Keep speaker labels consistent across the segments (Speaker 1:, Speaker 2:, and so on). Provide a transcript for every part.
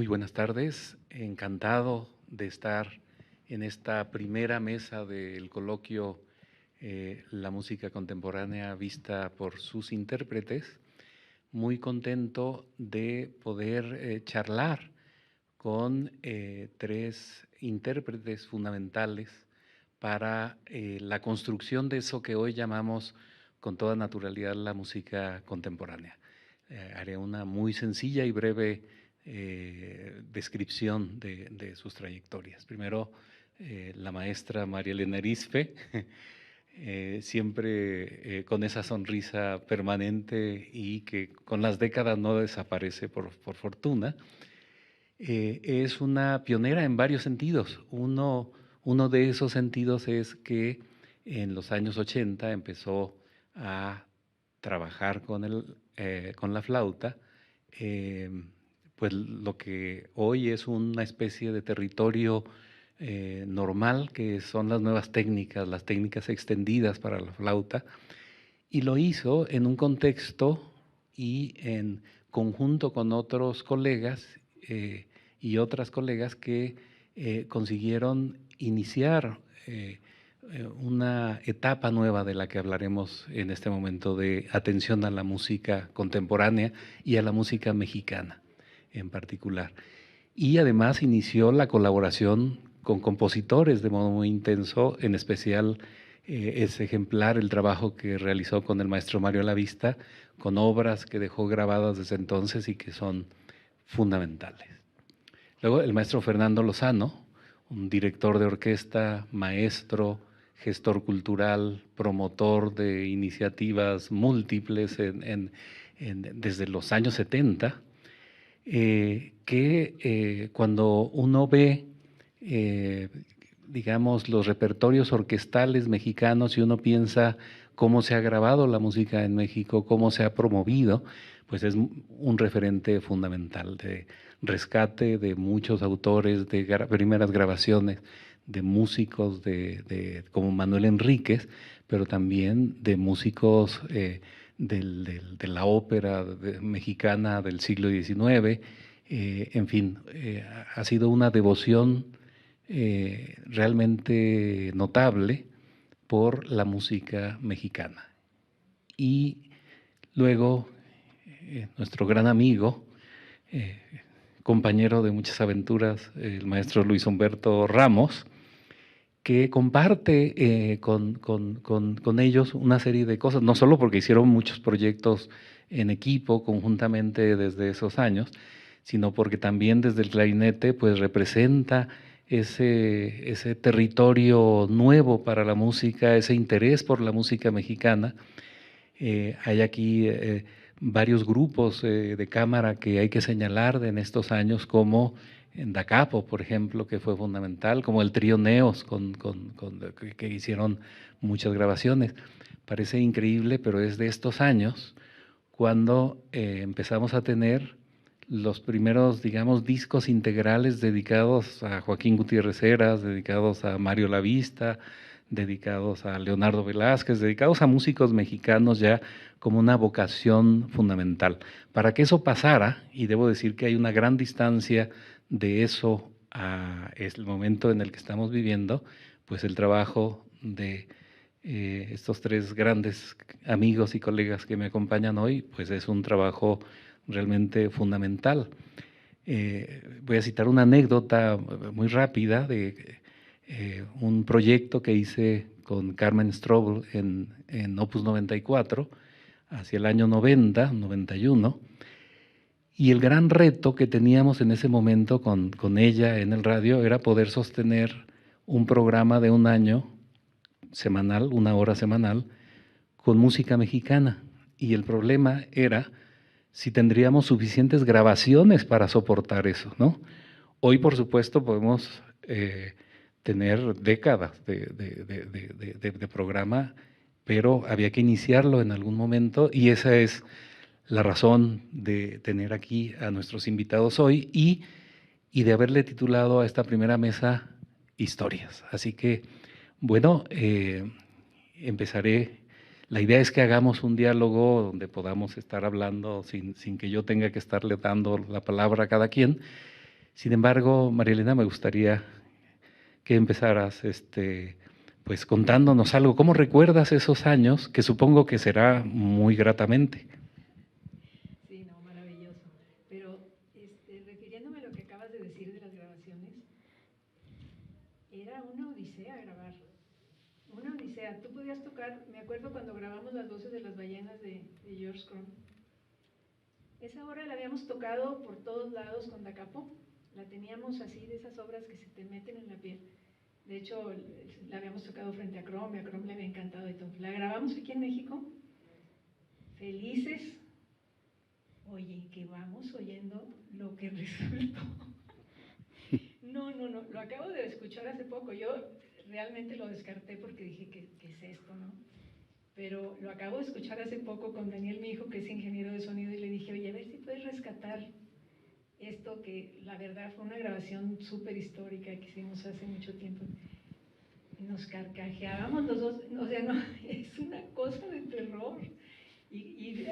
Speaker 1: Muy buenas tardes, encantado de estar en esta primera mesa del coloquio La música contemporánea vista por sus intérpretes. Muy contento de poder charlar con tres intérpretes fundamentales para la construcción de eso que hoy llamamos con toda naturalidad la música contemporánea. Haré una muy sencilla y breve descripción de sus trayectorias. Primero, la maestra María Elena Arizpe, siempre con esa sonrisa permanente y que con las décadas no desaparece por fortuna. Es una pionera en varios sentidos. Uno de esos sentidos es que en los años 80 empezó a trabajar con la flauta, pues lo que hoy es una especie de territorio normal, que son las nuevas técnicas, las técnicas extendidas para la flauta, y lo hizo en un contexto y en conjunto con otros colegas y otras colegas que consiguieron iniciar una etapa nueva de la que hablaremos en este momento, de atención a la música contemporánea y a la música mexicana en particular. Y además inició la colaboración con compositores de modo muy intenso, en especial es ejemplar el trabajo que realizó con el maestro Mario Lavista, con obras que dejó grabadas desde entonces y que son fundamentales. Luego el maestro Fernando Lozano, un director de orquesta, maestro, gestor cultural, promotor de iniciativas múltiples desde los años 70, que cuando uno ve, digamos, los repertorios orquestales mexicanos y uno piensa cómo se ha grabado la música en México, cómo se ha promovido, pues es un referente fundamental de rescate de muchos autores, de primeras grabaciones, de músicos como Manuel Enríquez, pero también de músicos de la ópera mexicana del siglo XIX. En fin, ha sido una devoción realmente notable por la música mexicana. Y luego nuestro gran amigo, compañero de muchas aventuras, el maestro Luis Humberto Ramos, que comparte con ellos una serie de cosas, no solo porque hicieron muchos proyectos en equipo conjuntamente desde esos años, sino porque también desde el clarinete pues representa ese territorio nuevo para la música, ese interés por la música mexicana. Hay aquí varios grupos de cámara que hay que señalar en estos años, como en Da Capo, por ejemplo, que fue fundamental, como el trío Neos, que hicieron muchas grabaciones. Parece increíble, pero es de estos años cuando empezamos a tener los primeros, digamos, discos integrales dedicados a Joaquín Gutiérrez Heras, dedicados a Mario Lavista, dedicados a Leonardo Velázquez, dedicados a músicos mexicanos ya como una vocación fundamental. Para que eso pasara, y debo decir que hay una gran distancia de eso a el momento en el que estamos viviendo, pues el trabajo de estos tres grandes amigos y colegas que me acompañan hoy, pues es un trabajo realmente fundamental. Voy a citar una anécdota muy rápida de un proyecto que hice con Carmen Strobel en Opus 94, hacia el año 90, 91, y el gran reto que teníamos en ese momento con ella en el radio era poder sostener un programa de un año semanal, una hora semanal, con música mexicana. Y el problema era si tendríamos suficientes grabaciones para soportar eso, ¿no? Hoy, por supuesto, podemos tener décadas de programa, pero había que iniciarlo en algún momento y esa es la razón de tener aquí a nuestros invitados hoy y de haberle titulado a esta primera mesa Historias. Así que, bueno, empezaré. La idea es que hagamos un diálogo donde podamos estar hablando sin que yo tenga que estarle dando la palabra a cada quien. Sin embargo, María Elena, me gustaría que empezaras pues contándonos algo. ¿Cómo recuerdas esos años? Que supongo que será muy gratamente.
Speaker 2: Sí, no, maravilloso. Pero refiriéndome a lo que acabas de decir de las grabaciones, era una odisea grabar. Una odisea. Tú podías tocar, me acuerdo cuando grabamos Las voces de las ballenas de George Crumb. Esa obra la habíamos tocado por todos lados con Da Capo. La teníamos así, de esas obras que se te meten en la piel. De hecho, la habíamos tocado frente a Crumb, y a Crumb le había encantado y todo. La grabamos aquí en México, felices. Oye, que vamos oyendo lo que resultó. No, lo acabo de escuchar hace poco. Yo realmente lo descarté porque dije, ¿qué es esto, no? Pero lo acabo de escuchar hace poco con Daniel, mi hijo, que es ingeniero de sonido, y le dije, oye, a ver si puedes rescatar esto, que la verdad fue una grabación súper histórica que hicimos hace mucho tiempo. Y nos carcajeábamos los dos, o sea, no, es una cosa de terror. Y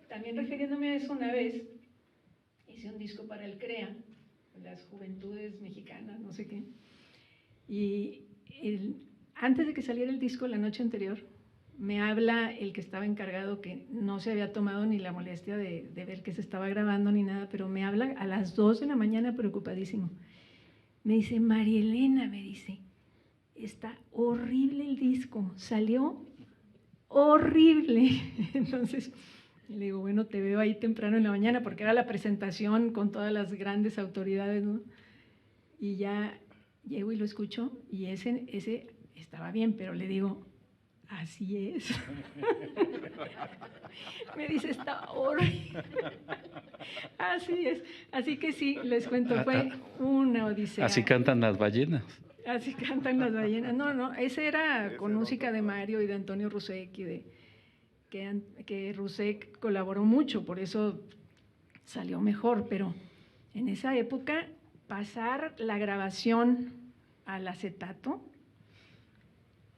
Speaker 2: también refiriéndome a eso, una vez hice un disco para el CREA, las Juventudes Mexicanas, no sé qué, y antes de que saliera el disco, la noche anterior, me habla el que estaba encargado, que no se había tomado ni la molestia de ver que se estaba grabando ni nada, pero me habla a las 2 de la mañana preocupadísimo. Me dice, María Elena, me dice, está horrible el disco, salió horrible. Entonces le digo, bueno, te veo ahí temprano en la mañana, porque era la presentación con todas las grandes autoridades, ¿no? Y ya llego y lo escucho, y ese estaba bien, pero le digo, así es. Me dice, está horrible. Así es. Así que sí, les cuento, fue una odisea.
Speaker 1: Así cantan las ballenas.
Speaker 2: Así cantan las ballenas. No, ese era con música de Mario y de Antonio Rusek, y que Rusek colaboró mucho, por eso salió mejor, pero en esa época pasar la grabación al acetato,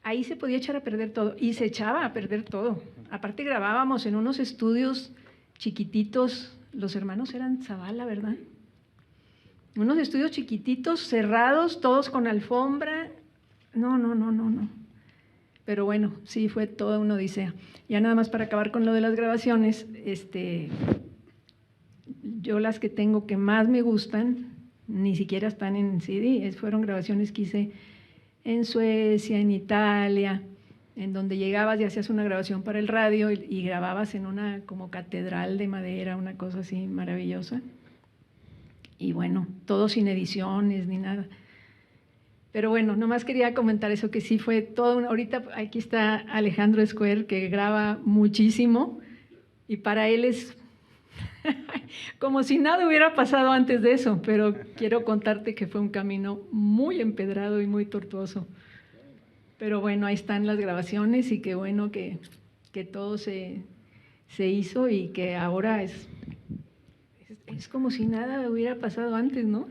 Speaker 2: ahí se podía echar a perder todo, y se echaba a perder todo. Aparte grabábamos en unos estudios chiquititos, los hermanos eran Zavala, ¿verdad? Unos estudios chiquititos, cerrados, todos con alfombra. No. Pero bueno, sí, fue toda una odisea. Ya nada más para acabar con lo de las grabaciones, yo las que tengo que más me gustan, ni siquiera están en CD, fueron grabaciones que hice en Suecia, en Italia, en donde llegabas y hacías una grabación para el radio y grababas en una como catedral de madera, una cosa así maravillosa. Y bueno, todo sin ediciones ni nada. Pero bueno, nomás quería comentar eso, que sí fue todo. Ahorita aquí está Alejandro Square, que graba muchísimo, y para él es como si nada hubiera pasado antes de eso, pero quiero contarte que fue un camino muy empedrado y muy tortuoso. Pero bueno, ahí están las grabaciones, y qué bueno que todo se hizo, y que ahora es como si nada hubiera pasado antes, ¿no?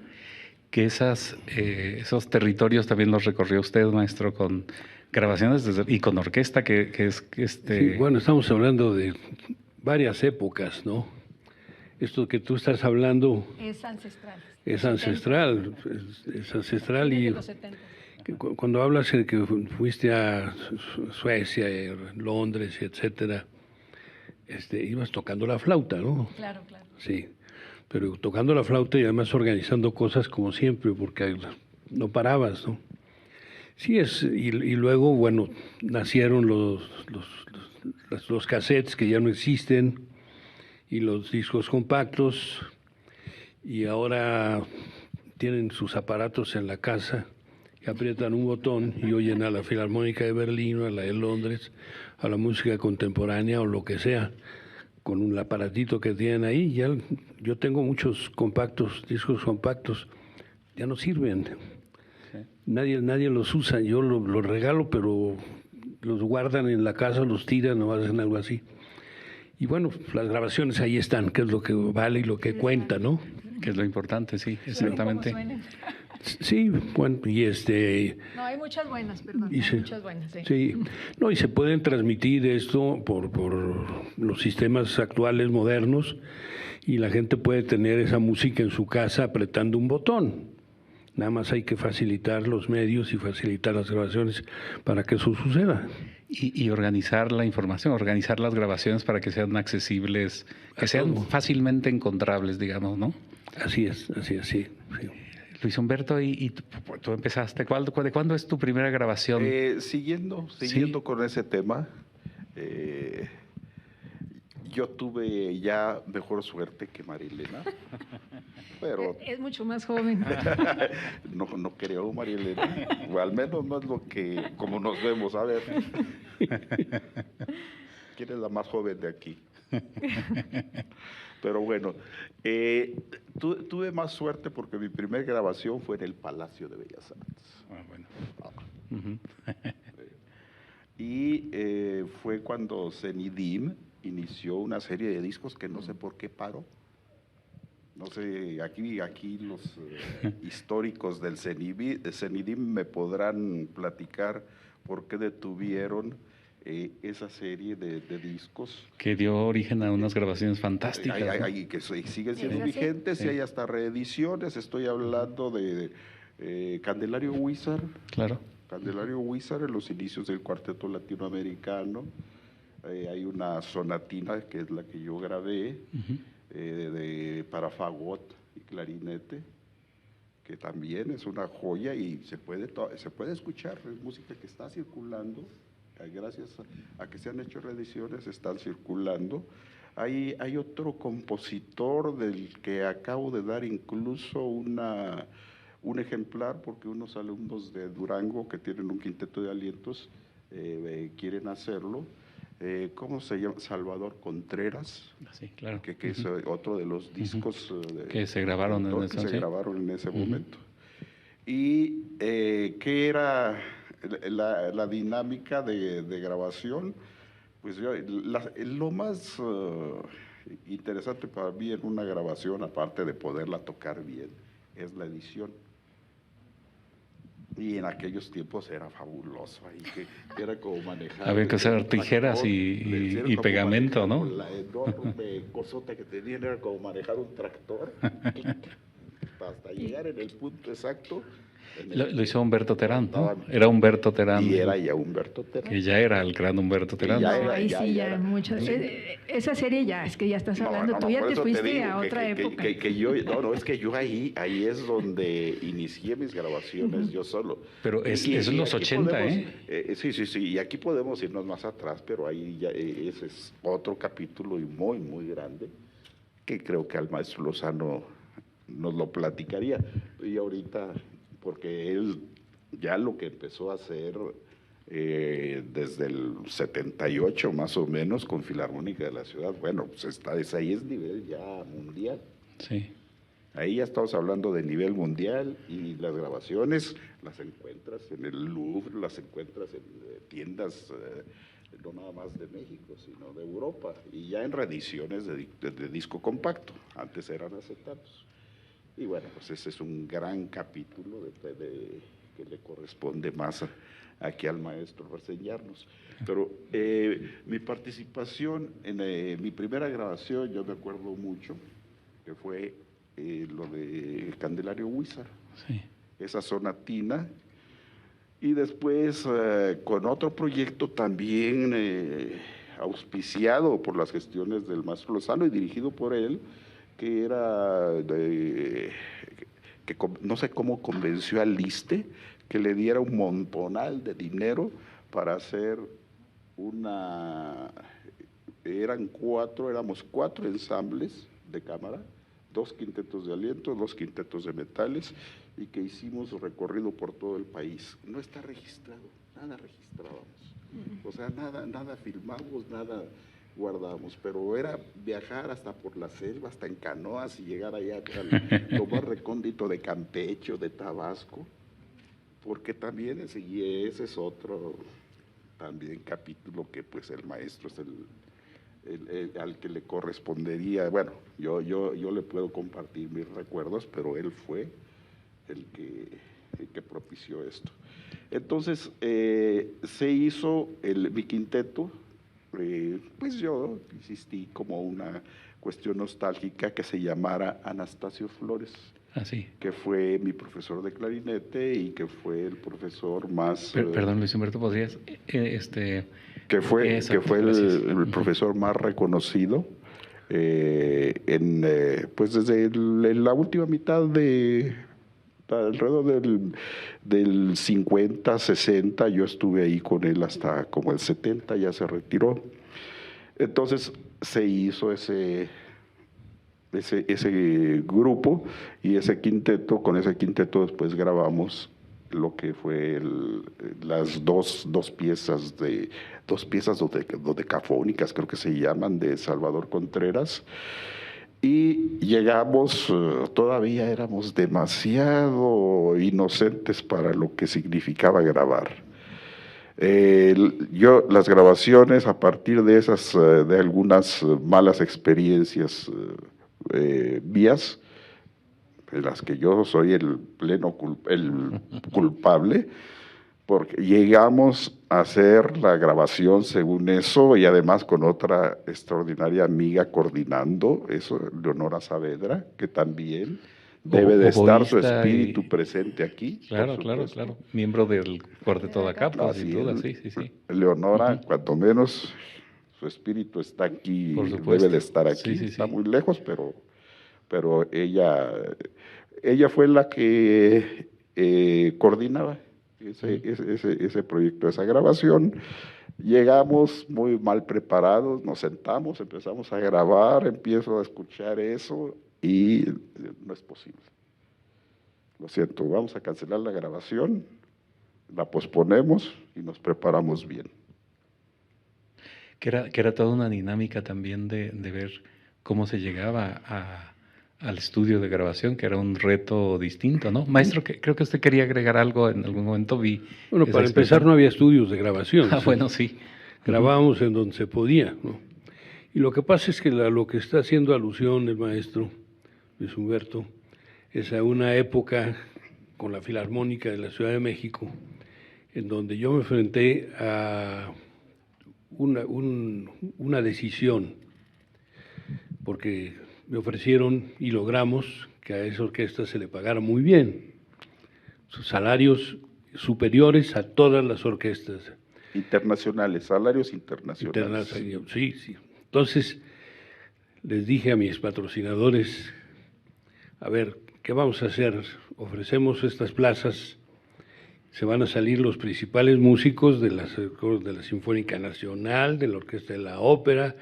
Speaker 1: Que esos territorios también los recorrió usted, maestro, con grabaciones y con orquesta, que es...
Speaker 3: Sí, bueno, estamos hablando de varias épocas, ¿no? Esto que tú estás hablando...
Speaker 2: Es ancestral.
Speaker 3: Es ancestral, es ancestral. Y
Speaker 2: los 70.
Speaker 3: Cuando hablas de que fuiste a Suecia, Londres, etcétera, ibas tocando la flauta, ¿no?
Speaker 2: Claro.
Speaker 3: Sí, pero tocando la flauta y además organizando cosas como siempre, porque no parabas, ¿no? Sí, y luego, bueno, nacieron los cassettes que ya no existen, y los discos compactos, y ahora tienen sus aparatos en la casa, y aprietan un botón y oyen a la Filarmónica de Berlín, o a la de Londres, a la música contemporánea o lo que sea, con un aparatito que tienen ahí. Ya, yo tengo muchos discos compactos, ya no sirven. Sí. Nadie los usa. Yo los regalo, pero los guardan en la casa, los tiran o hacen algo así. Y bueno, las grabaciones ahí están, que es lo que vale y lo que cuenta, ¿no?
Speaker 1: Que es lo importante, sí, exactamente.
Speaker 3: Sí, bueno, y
Speaker 2: No, hay muchas buenas, perdón,
Speaker 3: y
Speaker 2: hay muchas buenas, sí.
Speaker 3: sí, no, y se pueden transmitir esto por los sistemas actuales modernos y la gente puede tener esa música en su casa apretando un botón. Nada más hay que facilitar los medios y facilitar las grabaciones para que eso suceda.
Speaker 1: Y organizar la información, organizar las grabaciones para que sean accesibles, que sean
Speaker 3: todo.
Speaker 1: fácilmente encontrables, digamos, ¿no?
Speaker 3: Así es, sí. Sí.
Speaker 1: Luis Humberto, y tú empezaste, ¿de cuándo es tu primera grabación?
Speaker 4: Siguiendo
Speaker 1: Sí.
Speaker 4: con ese tema, yo tuve ya mejor suerte que Marilena, pero
Speaker 2: Es mucho más joven.
Speaker 4: no creo, Marilena, o al menos no es lo que, como nos vemos, a ver, ¿quién es la más joven de aquí? Pero bueno, tuve más suerte porque mi primera grabación fue en el Palacio de Bellas Artes.
Speaker 1: Ah, bueno.
Speaker 4: Uh-huh. Y fue cuando Zenidim inició una serie de discos que no sé por qué paró. No sé, aquí los históricos del Zenidim me podrán platicar por qué detuvieron esa serie de discos.
Speaker 1: Que dio origen a unas grabaciones fantásticas.
Speaker 4: Hay que siguen siendo vigentes y hay hasta reediciones. Estoy hablando de Candelario Huízar.
Speaker 1: Claro.
Speaker 4: Candelario Huízar en los inicios del cuarteto latinoamericano. Hay una sonatina que es la que yo grabé, para fagot y clarinete, que también es una joya y se puede escuchar, es música que está circulando, gracias a que se han hecho reediciones, están circulando. Hay otro compositor del que acabo de dar incluso un ejemplar, porque unos alumnos de Durango que tienen un quinteto de alientos quieren hacerlo. ¿Cómo se llama? Salvador Contreras,
Speaker 1: sí, claro.
Speaker 4: que es otro de los discos
Speaker 1: que se grabaron
Speaker 4: en ese momento. Y ¿qué era la dinámica de grabación? Pues lo más interesante para mí en una grabación, aparte de poderla tocar bien, es la edición. Y en aquellos tiempos era fabuloso, ahí que era como manejar.
Speaker 1: Había que usar tijeras y pegamento, ¿no?
Speaker 4: La enorme cosota que tenían era como manejar un tractor, hasta llegar en el punto exacto.
Speaker 1: Lo hizo Humberto Terán, ¿no? Era Humberto Terán.
Speaker 4: Y era ya Humberto Terán.
Speaker 1: Que ya era el gran Humberto Terán.
Speaker 2: Ahí sí, ya mucho. Esa serie ya, es que ya estás hablando, tú ya te fuiste a otra época.
Speaker 4: Es que yo ahí es donde inicié mis grabaciones yo solo.
Speaker 1: Pero es en los 80,
Speaker 4: Sí, y aquí podemos irnos más atrás, pero ahí ya ese es otro capítulo y muy, muy grande, que creo que al maestro Lozano nos lo platicaría. Y ahorita, porque él ya lo que empezó a hacer desde el 78 más o menos con Filarmónica de la Ciudad, bueno, pues ahí es nivel ya mundial.
Speaker 1: Sí.
Speaker 4: Ahí ya estamos hablando de nivel mundial y las grabaciones las encuentras en el Louvre, las encuentras en tiendas no nada más de México, sino de Europa, y ya en reediciones de disco compacto, antes eran acetatos. Y bueno, pues ese es un gran capítulo que le corresponde más aquí al maestro reseñarnos. Pero mi participación en mi primera grabación, yo me acuerdo mucho, que fue lo de Candelario Huízar,
Speaker 1: sí.
Speaker 4: Esa sonatina, y después con otro proyecto también auspiciado por las gestiones del maestro Lozano y dirigido por él, que era, que no sé cómo convenció al Liste, que le diera un montonal de dinero para hacer éramos cuatro ensambles de cámara, 2 quintetos de aliento, 2 quintetos de metales, y que hicimos recorrido por todo el país. No está registrado, nada registrábamos, o sea, nada filmamos, nada guardamos, pero era viajar hasta por la selva, hasta en canoas y llegar allá lo más recóndito de Campeche, de Tabasco, porque también ese es otro también capítulo que pues el maestro es al que le correspondería. Bueno, yo le puedo compartir mis recuerdos, pero él fue el que propició esto. Entonces, se hizo mi quinteto, pues yo insistí como una cuestión nostálgica que se llamara Anastasio Flores, que fue mi profesor de clarinete y que fue el profesor más...
Speaker 1: Perdón, Luis Humberto, ¿podrías...?
Speaker 4: Que fue el profesor más reconocido pues desde la última mitad alrededor del 50, 60, yo estuve ahí con él hasta como el 70, ya se retiró. Entonces se hizo ese grupo y ese quinteto, con ese quinteto después grabamos lo que fue las dos piezas dodecafónicas, creo que se llaman, de Salvador Contreras. Y llegamos, todavía éramos demasiado inocentes para lo que significaba grabar. Las grabaciones, a partir de de algunas malas experiencias mías, de las que yo soy el culpable, porque llegamos a hacer la grabación según eso, y además con otra extraordinaria amiga coordinando eso, Leonora Saavedra, que también debe de estar su espíritu presente aquí.
Speaker 1: Claro. Miembro del Cuarteto da Capo, sin duda, sí.
Speaker 4: Leonora, cuanto menos, su espíritu está aquí, debe de estar aquí.
Speaker 1: Sí.
Speaker 4: Está muy lejos, pero ella fue la que coordinaba ese proyecto, esa grabación. Llegamos muy mal preparados, nos sentamos, empezamos a grabar, empiezo a escuchar eso y no es posible. Lo siento, vamos a cancelar la grabación, la posponemos y nos preparamos bien.
Speaker 1: Que era toda una dinámica también de ver cómo se llegaba al estudio de grabación, que era un reto distinto, ¿no? Maestro, creo que usted quería agregar algo, en algún momento vi...
Speaker 3: Bueno, para empezar no había estudios de grabación.
Speaker 1: Bueno, sí.
Speaker 3: Grabábamos en donde se podía, ¿no? Y lo que pasa es que lo que está haciendo alusión el maestro Luis Humberto es a una época con la Filarmónica de la Ciudad de México, en donde yo me enfrenté a una decisión, porque me ofrecieron y logramos que a esa orquesta se le pagara muy bien, sus salarios superiores a todas las orquestas.
Speaker 4: Internacionales, salarios internacionales.
Speaker 3: Sí. Entonces, les dije a mis patrocinadores, a ver, ¿qué vamos a hacer? Ofrecemos estas plazas, se van a salir los principales músicos de la Sinfónica Nacional, de la Orquesta de la Ópera,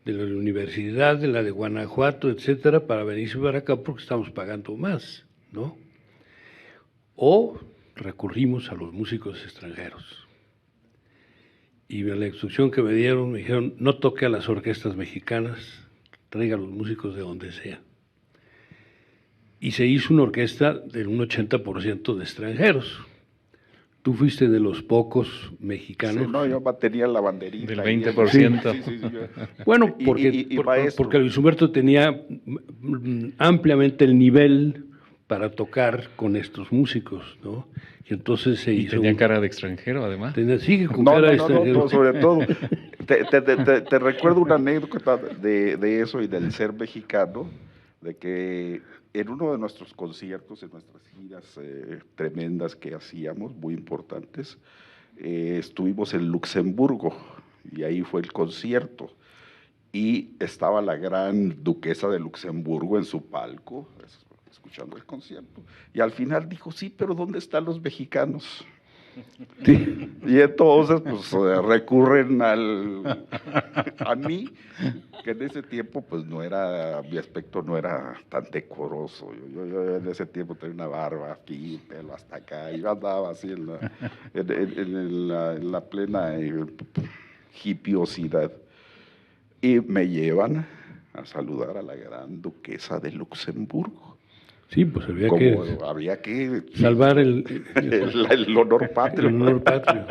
Speaker 3: de la Universidad, de la de Guanajuato, etcétera, para venirse para acá porque estamos pagando más, ¿no? O recurrimos a los músicos extranjeros. Y la instrucción que me dieron, me dijeron, no toque a las orquestas mexicanas, traiga a los músicos de donde sea. Y se hizo una orquesta de un 80% de extranjeros. Tú fuiste de los pocos mexicanos.
Speaker 4: Sí, no, yo tenía la banderita.
Speaker 1: Del 20%.
Speaker 4: Sí,
Speaker 3: bueno, porque Luis Humberto tenía ampliamente el nivel para tocar con estos músicos, ¿no? Y entonces se hizo...
Speaker 1: tenía cara de extranjero, además.
Speaker 3: Cara de extranjero.
Speaker 4: No, sobre todo. Te recuerdo una anécdota de eso y del ser mexicano, de que en uno de nuestros conciertos, en nuestras giras tremendas que hacíamos, muy importantes, estuvimos en Luxemburgo y ahí fue el concierto. Y estaba la gran duquesa de Luxemburgo en su palco, escuchando el concierto. Y al final dijo, sí, pero ¿dónde están los mexicanos? Sí. Y entonces pues recurren a mí, que en ese tiempo pues mi aspecto no era tan decoroso. Yo en ese tiempo tenía una barba aquí, pelo hasta acá, y yo andaba así en la plena hipiosidad. Y me llevan a saludar a la gran duquesa de Luxemburgo.
Speaker 3: Sí, pues
Speaker 4: había que
Speaker 3: salvar el
Speaker 4: honor patrio.
Speaker 3: El honor patrio.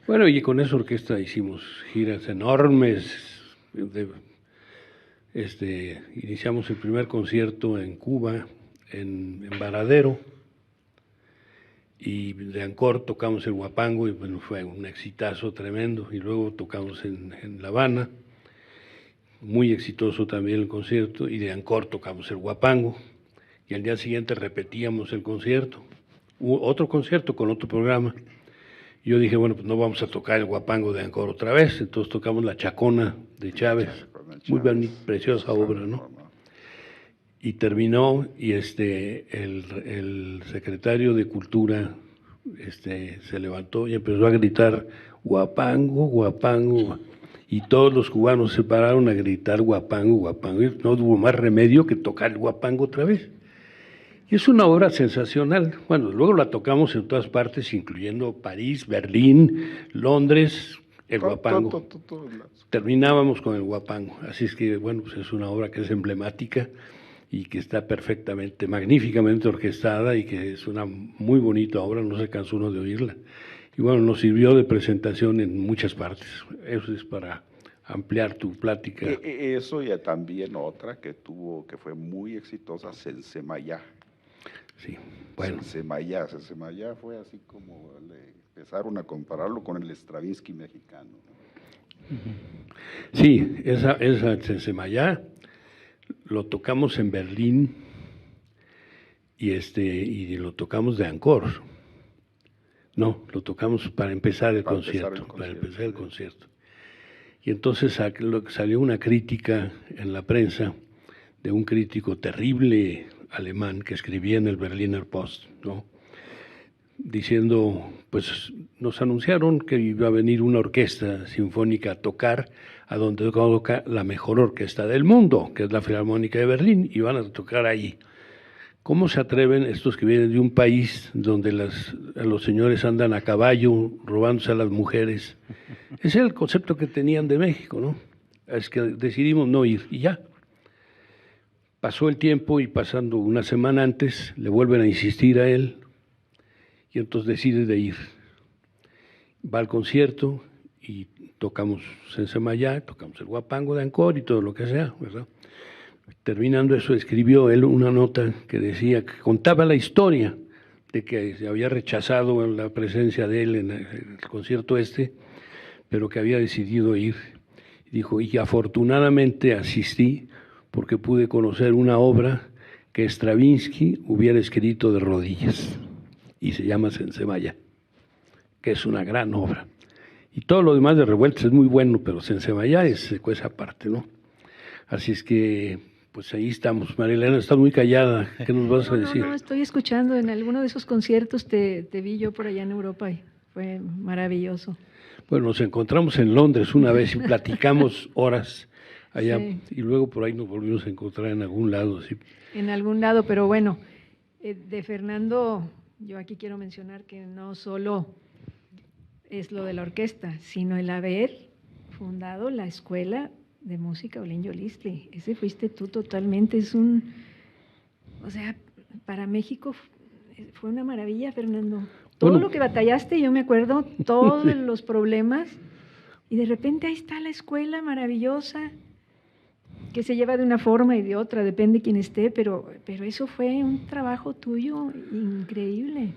Speaker 3: Bueno, y con esa orquesta hicimos giras enormes. Iniciamos el primer concierto en Cuba, en Varadero, y de Ancor tocamos el Huapango, y bueno, fue un exitazo tremendo, y luego tocamos en La Habana, muy exitoso también el concierto, y de Ancor tocamos el Huapango, y al día siguiente repetíamos el concierto, hubo otro concierto con otro programa. Yo dije, bueno, pues no vamos a tocar el Huapango de Ancor otra vez, entonces tocamos La Chacona de Chávez, muy preciosa obra, ¿no? Y terminó, y el secretario de Cultura se levantó y empezó a gritar, Huapango, Huapango, y todos los cubanos se pararon a gritar Huapango, Huapango, y no hubo más remedio que tocar el Huapango otra vez. Y es una obra sensacional. Bueno, luego la tocamos en todas partes, incluyendo París, Berlín, Londres, el Huapango. Terminábamos con el Huapango. Así es que, bueno, pues es una obra que es emblemática y que está perfectamente, magníficamente orquestada y que es una muy bonita obra, no se cansó uno de oírla. Y bueno, nos sirvió de presentación en muchas partes. Eso es para ampliar tu plática.
Speaker 4: Eso y también otra que fue muy exitosa, Sensemayá.
Speaker 3: Sí, bueno.
Speaker 4: Sensemayá fue así como empezaron a compararlo con el Stravinsky mexicano.
Speaker 3: Sí, esa Sensemayá lo tocamos en Berlín y lo tocamos de Ancor. No, lo tocamos para empezar el concierto. Y entonces salió una crítica en la prensa de un crítico terrible alemán que escribía en el Berliner Post, ¿no? Diciendo, pues nos anunciaron que iba a venir una orquesta sinfónica a tocar a donde toca la mejor orquesta del mundo, que es la Filarmónica de Berlín, y van a tocar ahí. ¿Cómo se atreven estos que vienen de un país donde los señores andan a caballo, robándose a las mujeres? Ese era el concepto que tenían de México, ¿no? Es que decidimos no ir, y ya. Pasó el tiempo y pasando una semana antes le vuelven a insistir a él y entonces decide de ir. Va al concierto y tocamos Sensemayá, tocamos el Huapango de Ancor y todo lo que sea, ¿verdad? Terminando eso, escribió él una nota que decía, que contaba la historia de que se había rechazado la presencia de él en el concierto pero que había decidido ir. Dijo, y afortunadamente asistí porque pude conocer una obra que Stravinsky hubiera escrito de rodillas, y se llama Sensemayá, que es una gran obra. Y todo lo demás de Revueltas es muy bueno, pero Sensemayá es esa parte, ¿no? Así es que, pues ahí estamos. María Elena, estás muy callada, ¿qué nos vas a decir?
Speaker 2: No, estoy escuchando, en alguno de esos conciertos te vi yo por allá en Europa y fue maravilloso.
Speaker 3: Bueno, nos encontramos en Londres una vez y platicamos horas allá, sí. Y luego por ahí nos volvimos a encontrar en algún lado. Sí.
Speaker 2: En algún lado, pero bueno, de Fernando, yo aquí quiero mencionar que no solo es lo de la orquesta, sino el haber fundado la Escuela de Música Ollin Yolistli. Ese fuiste tú totalmente, o sea, para México fue una maravilla, Fernando. Todo lo que batallaste, yo me acuerdo, todos los problemas, y de repente ahí está la escuela maravillosa, que se lleva de una forma y de otra, depende de quién esté, pero eso fue un trabajo tuyo increíble.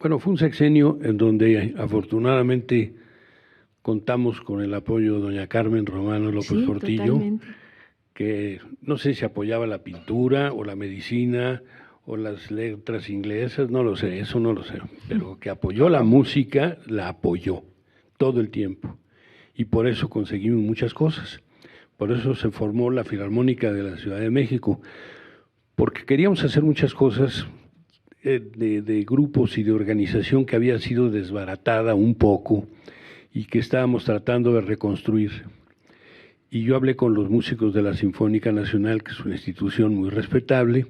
Speaker 3: Bueno, fue un sexenio en donde afortunadamente contamos con el apoyo de doña Carmen Romano López Portillo, totalmente. Que no sé si apoyaba la pintura o la medicina o las letras inglesas, no lo sé, eso no lo sé, pero que apoyó la música, la apoyó todo el tiempo, y por eso conseguimos muchas cosas. Por eso se formó la Filarmónica de la Ciudad de México, porque queríamos hacer muchas cosas de grupos y de organización que había sido desbaratada un poco y que estábamos tratando de reconstruir. Y yo hablé con los músicos de la Sinfónica Nacional, que es una institución muy respetable,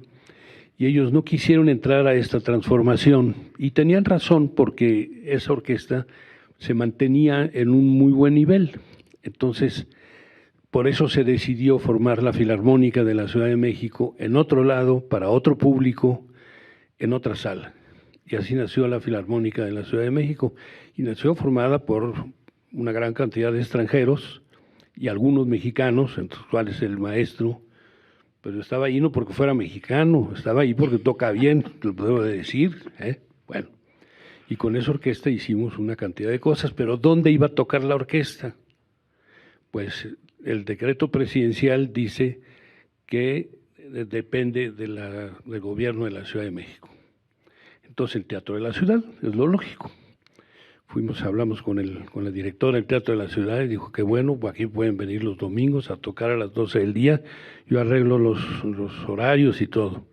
Speaker 3: y ellos no quisieron entrar a esta transformación, y tenían razón, porque esa orquesta se mantenía en un muy buen nivel. Entonces, por eso se decidió formar la Filarmónica de la Ciudad de México en otro lado, para otro público, en otra sala. Y así nació la Filarmónica de la Ciudad de México, y nació formada por una gran cantidad de extranjeros y algunos mexicanos, entre los cuales el maestro pero estaba ahí no porque fuera mexicano, estaba ahí porque toca bien, lo debo de decir, ¿eh? Bueno, y con esa orquesta hicimos una cantidad de cosas, pero ¿dónde iba a tocar la orquesta? Pues el decreto presidencial dice que depende del gobierno de la Ciudad de México. Entonces el Teatro de la Ciudad es lo lógico. Hablamos con la directora del Teatro de la Ciudad y dijo que bueno, aquí pueden venir los domingos a tocar a las 12 del día, yo arreglo los horarios y todo.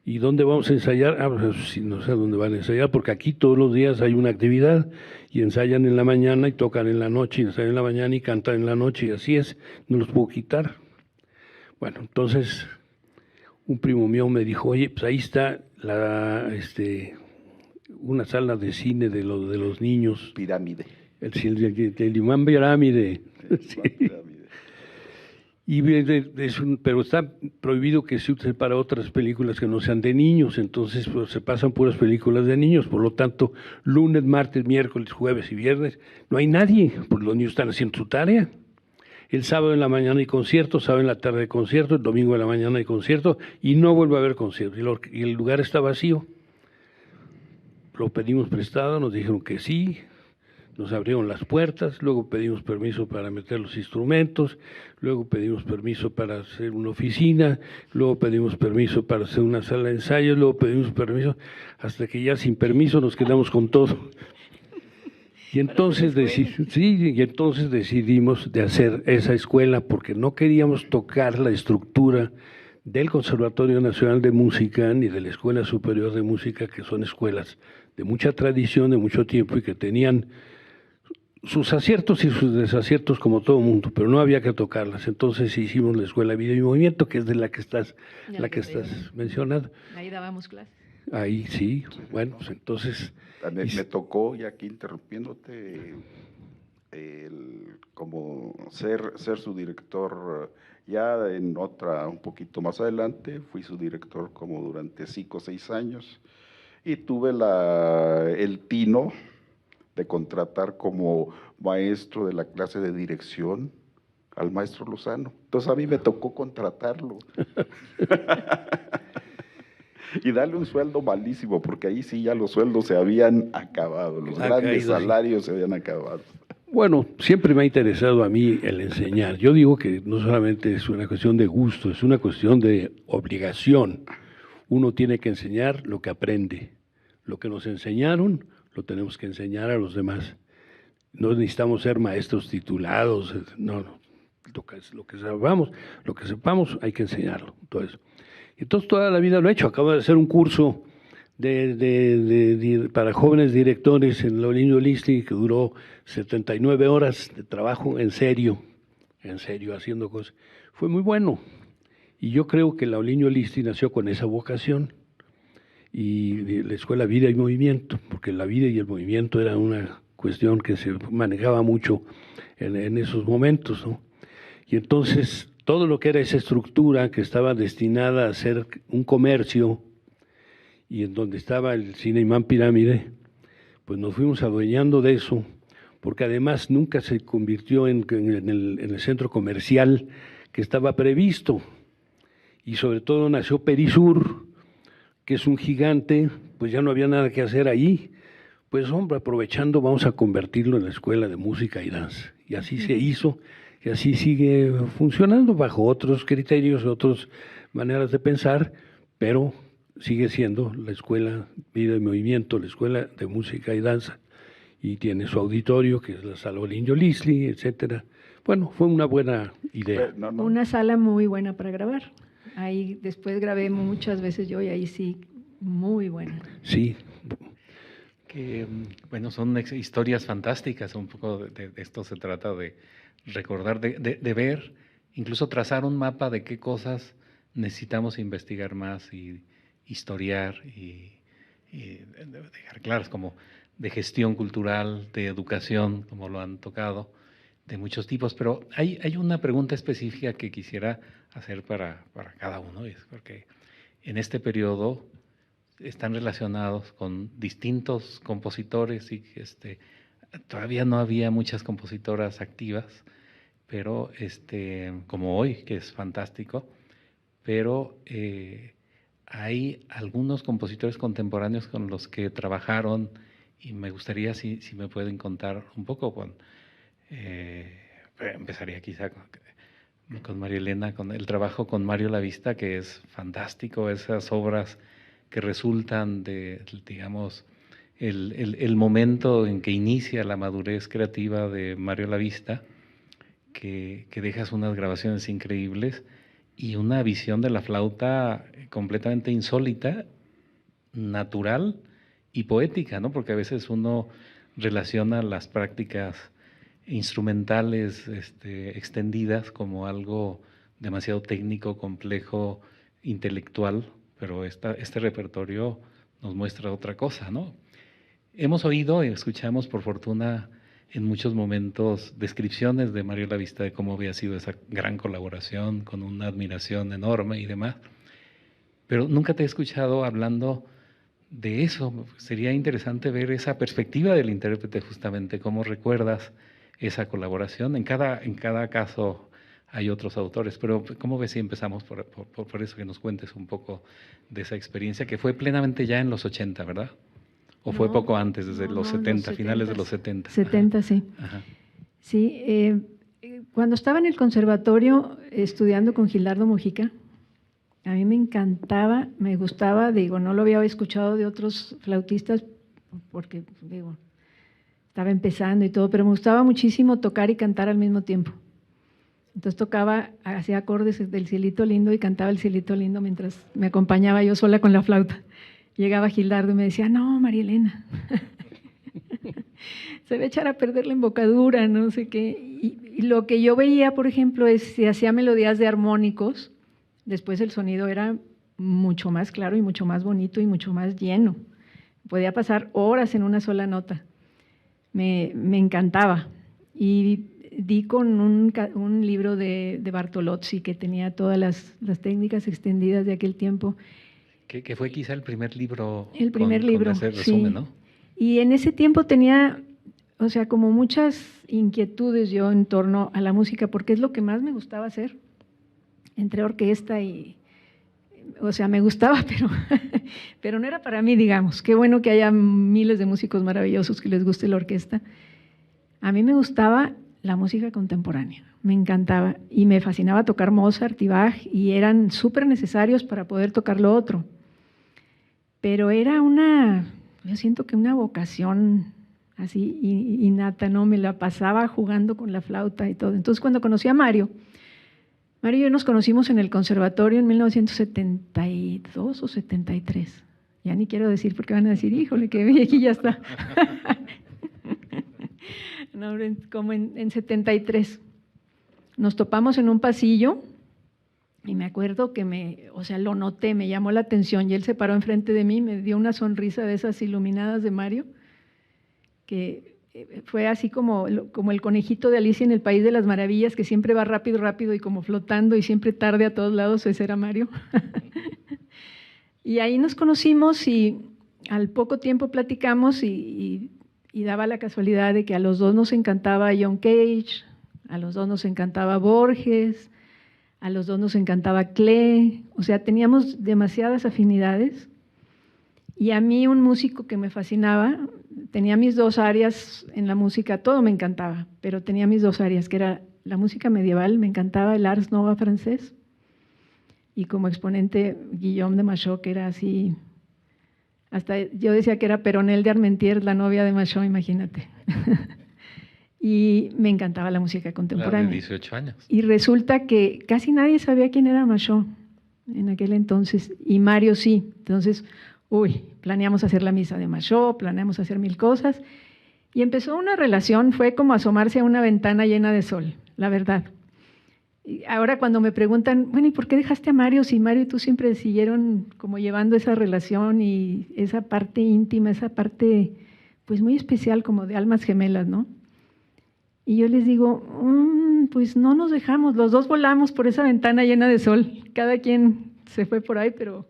Speaker 3: ¿Y dónde vamos a ensayar? Pues sí, no sé dónde van a ensayar, porque aquí todos los días hay una actividad y ensayan en la mañana y tocan en la noche, y ensayan en la mañana y cantan en la noche, y así es, no los puedo quitar. Bueno, entonces un primo mío me dijo, oye, pues ahí está una sala de cine de los niños.
Speaker 4: Pirámide.
Speaker 3: El Imán Pirámide. Sí.
Speaker 4: Pirámide.
Speaker 3: Pero está prohibido que se use para otras películas que no sean de niños, entonces pues, se pasan puras películas de niños, por lo tanto, lunes, martes, miércoles, jueves y viernes, no hay nadie, porque los niños están haciendo su tarea. El sábado en la mañana hay concierto, sábado en la tarde hay concierto, el domingo en la mañana hay concierto, y no vuelve a haber concierto, y el lugar está vacío. Lo pedimos prestado, nos dijeron que sí, nos abrieron las puertas, luego pedimos permiso para meter los instrumentos, luego pedimos permiso para hacer una oficina, luego pedimos permiso para hacer una sala de ensayos, luego pedimos permiso, hasta que ya sin permiso nos quedamos con todo. Y entonces, decidimos de hacer esa escuela porque no queríamos tocar la estructura del Conservatorio Nacional de Música ni de la Escuela Superior de Música, que son escuelas de mucha tradición, de mucho tiempo y que tenían sus aciertos y sus desaciertos como todo mundo, pero no había que tocarlas. Entonces hicimos la Escuela Vida y Movimiento, que es de la que estás mencionando.
Speaker 2: Ahí dábamos clases.
Speaker 3: Ahí sí, bueno, pues entonces...
Speaker 4: Me tocó, y aquí interrumpiéndote, como ser su director, ya en otra, un poquito más adelante, fui su director como durante 5 o 6 años, y tuve el tino de contratar como maestro de la clase de dirección al maestro Lozano. Entonces a mí me tocó contratarlo. Y darle un sueldo malísimo, porque ahí sí ya los sueldos se habían acabado, los grandes salarios se habían acabado.
Speaker 3: Bueno, siempre me ha interesado a mí el enseñar. Yo digo que no solamente es una cuestión de gusto, es una cuestión de obligación. Uno tiene que enseñar lo que aprende. Lo que nos enseñaron, lo tenemos que enseñar a los demás. No necesitamos ser maestros titulados, no. Lo que sepamos hay que enseñarlo, todo eso. Entonces toda la vida lo he hecho. Acabo de hacer un curso para jóvenes directores en Laureano Listli que duró 79 horas de trabajo en serio, haciendo cosas. Fue muy bueno. Y yo creo que Laureano Listli nació con esa vocación y la Escuela Vida y Movimiento, porque la vida y el movimiento era una cuestión que se manejaba mucho en esos momentos, ¿no? Y entonces todo lo que era esa estructura que estaba destinada a ser un comercio y en donde estaba el Cine Imán Pirámide, pues nos fuimos adueñando de eso, porque además nunca se convirtió en el centro comercial que estaba previsto. Y sobre todo nació Perisur, que es un gigante, pues ya no había nada que hacer ahí. Pues hombre, aprovechando vamos a convertirlo en la Escuela de Música y Danza. Y así se hizo. Y así sigue funcionando bajo otros criterios, otras maneras de pensar, pero sigue siendo la Escuela Vida y Movimiento, la Escuela de Música y Danza, y tiene su auditorio, que es la Sala Laureano Listli, etcétera. Bueno, fue una buena idea.
Speaker 2: Una sala muy buena para grabar. Ahí después grabé muchas veces yo y ahí sí, muy buena.
Speaker 3: Sí.
Speaker 1: Que, bueno, son historias fantásticas, un poco de esto se trata de recordar, de ver, incluso trazar un mapa de qué cosas necesitamos investigar más y historiar y dejar claras, como de gestión cultural, de educación, como lo han tocado, de muchos tipos. Pero hay una pregunta específica que quisiera hacer para cada uno, es porque en este periodo están relacionados con distintos compositores y todavía no había muchas compositoras activas, pero como hoy, que es fantástico, pero hay algunos compositores contemporáneos con los que trabajaron y me gustaría si me pueden contar un poco. Empezaría quizá con María Elena, con el trabajo con Mario Lavista, que es fantástico, esas obras que resultan de, digamos, el momento en que inicia la madurez creativa de Mario Lavista, que dejas unas grabaciones increíbles y una visión de la flauta completamente insólita, natural y poética, ¿no? Porque a veces uno relaciona las prácticas instrumentales extendidas como algo demasiado técnico, complejo, intelectual, pero este repertorio nos muestra otra cosa, ¿no? Hemos oído y escuchamos, por fortuna, en muchos momentos descripciones de Mario Lavista de cómo había sido esa gran colaboración, con una admiración enorme y demás, pero nunca te he escuchado hablando de eso. Sería interesante ver esa perspectiva del intérprete, justamente, cómo recuerdas esa colaboración. En cada caso hay otros autores, pero ¿cómo ves si empezamos por eso, que nos cuentes un poco de esa experiencia, que fue plenamente ya en los 80, ¿verdad? ¿O fue poco antes, desde los 70, finales de los 70?
Speaker 2: 70,
Speaker 1: Ajá.
Speaker 2: sí.
Speaker 1: Ajá.
Speaker 2: Sí, cuando estaba en el conservatorio estudiando con Gildardo Mojica, a mí me encantaba, me gustaba, digo, no lo había escuchado de otros flautistas porque, digo, estaba empezando y todo, pero me gustaba muchísimo tocar y cantar al mismo tiempo. Entonces tocaba, hacía acordes del Cielito Lindo y cantaba el Cielito Lindo mientras me acompañaba yo sola con la flauta. Llegaba Gildardo y me decía, no, María Elena, se va a echar a perder la embocadura, no sé qué. Y lo que yo veía, por ejemplo, es si hacía melodías de armónicos, después el sonido era mucho más claro y mucho más bonito y mucho más lleno. Podía pasar horas en una sola nota. Me encantaba. Y di con un libro de Bartolozzi que tenía todas las técnicas extendidas de aquel tiempo.
Speaker 1: Que fue quizá el primer libro.
Speaker 2: El primer libro,
Speaker 1: con ese resumen,
Speaker 2: sí.
Speaker 1: ¿no?
Speaker 2: Y en ese tiempo tenía, o sea, como muchas inquietudes yo en torno a la música, porque es lo que más me gustaba hacer, entre orquesta y, o sea, me gustaba, pero no era para mí, digamos. Qué bueno que haya miles de músicos maravillosos que les guste la orquesta. A mí me gustaba la música contemporánea, me encantaba y me fascinaba tocar Mozart y Bach y eran súper necesarios para poder tocar lo otro. Pero era yo siento que una vocación así innata, ¿no? Me la pasaba jugando con la flauta y todo. Entonces, cuando conocí a Mario y yo nos conocimos en el conservatorio en 1972 o 73. Ya ni quiero decir porque van a decir, híjole, que aquí ya está. No, como en 73. Nos topamos en un pasillo y me acuerdo que lo noté, me llamó la atención y él se paró enfrente de mí, me dio una sonrisa de esas iluminadas de Mario, que fue así como el conejito de Alicia en el País de las Maravillas, que siempre va rápido, rápido y como flotando y siempre tarde a todos lados. Ese era Mario. Y ahí nos conocimos y al poco tiempo platicamos y daba la casualidad de que a los dos nos encantaba John Cage, a los dos nos encantaba Borges, a los dos nos encantaba Klee, o sea, teníamos demasiadas afinidades. Y a mí un músico que me fascinaba, tenía mis dos áreas en la música, todo me encantaba, pero tenía mis dos áreas, que era la música medieval, me encantaba el Ars Nova francés, y como exponente Guillaume de Machaut, que era así, hasta yo decía que era Peronel de Armentières, la novia de Machaut, imagínate. Y me encantaba la música contemporánea.
Speaker 1: De 18 años.
Speaker 2: Y resulta que casi nadie sabía quién era Machaut en aquel entonces, y Mario sí. Entonces, planeamos hacer la misa de Machaut, planeamos hacer mil cosas, y empezó una relación, fue como asomarse a una ventana llena de sol, la verdad. Y ahora cuando me preguntan, bueno, ¿y por qué dejaste a Mario si Mario y tú siempre siguieron como llevando esa relación y esa parte íntima, esa parte pues muy especial, como de almas gemelas, ¿no? Y yo les digo, pues no nos dejamos, los dos volamos por esa ventana llena de sol, cada quien se fue por ahí, pero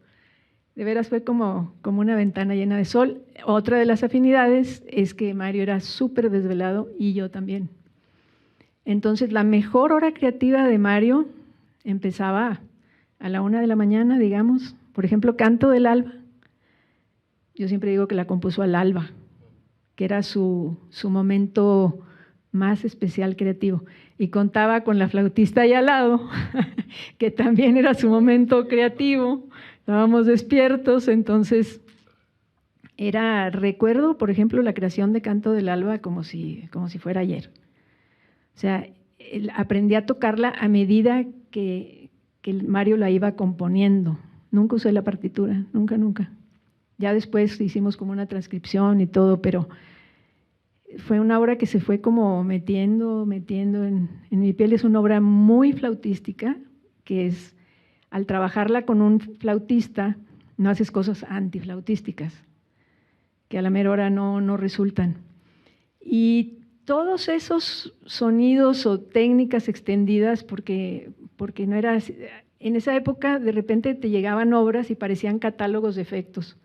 Speaker 2: de veras fue como una ventana llena de sol. Otra de las afinidades es que Mario era súper desvelado y yo también. Entonces la mejor hora creativa de Mario empezaba a la 1 de la mañana, digamos. Por ejemplo, Canto del Alba. Yo siempre digo que la compuso al alba, que era su momento más especial creativo. Y contaba con la flautista ahí al lado, que también era su momento creativo. Estábamos despiertos, entonces recuerdo, por ejemplo, la creación de Canto del Alba como si fuera ayer. O sea, aprendí a tocarla a medida que Mario la iba componiendo. Nunca usé la partitura, nunca. Ya después hicimos como una transcripción y todo, pero fue una obra que se fue como metiendo en mi piel. Es una obra muy flautística, que es, al trabajarla con un flautista, no haces cosas antiflautísticas, que a la mera hora no resultan. Y todos esos sonidos o técnicas extendidas, porque no era, en esa época de repente te llegaban obras y parecían catálogos de efectos.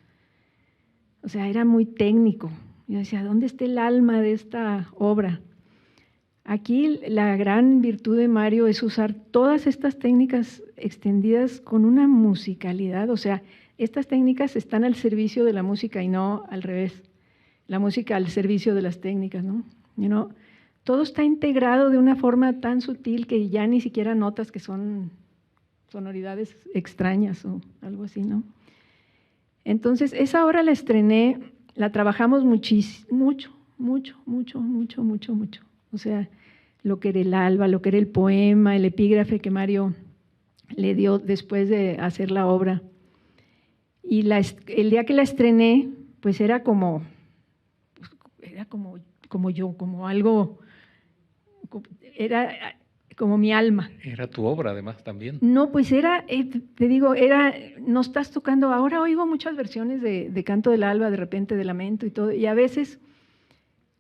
Speaker 2: O sea, era muy técnico. Yo decía, ¿dónde está el alma de esta obra? Aquí la gran virtud de Mario es usar todas estas técnicas extendidas con una musicalidad. O sea, estas técnicas están al servicio de la música y no al revés. La música al servicio de las técnicas, ¿no? Todo está integrado de una forma tan sutil que ya ni siquiera notas que son sonoridades extrañas o algo así, ¿no? Entonces, esa obra la estrené, la trabajamos mucho. O sea, lo que era el alba, lo que era el poema, el epígrafe que Mario le dio después de hacer la obra. Y el día que la estrené, pues era como yo, como algo, era como mi alma.
Speaker 1: Era tu obra además también.
Speaker 2: No, pues te digo, no estás tocando, ahora oigo muchas versiones de Canto del Alba, de repente de Lamento y todo, y a veces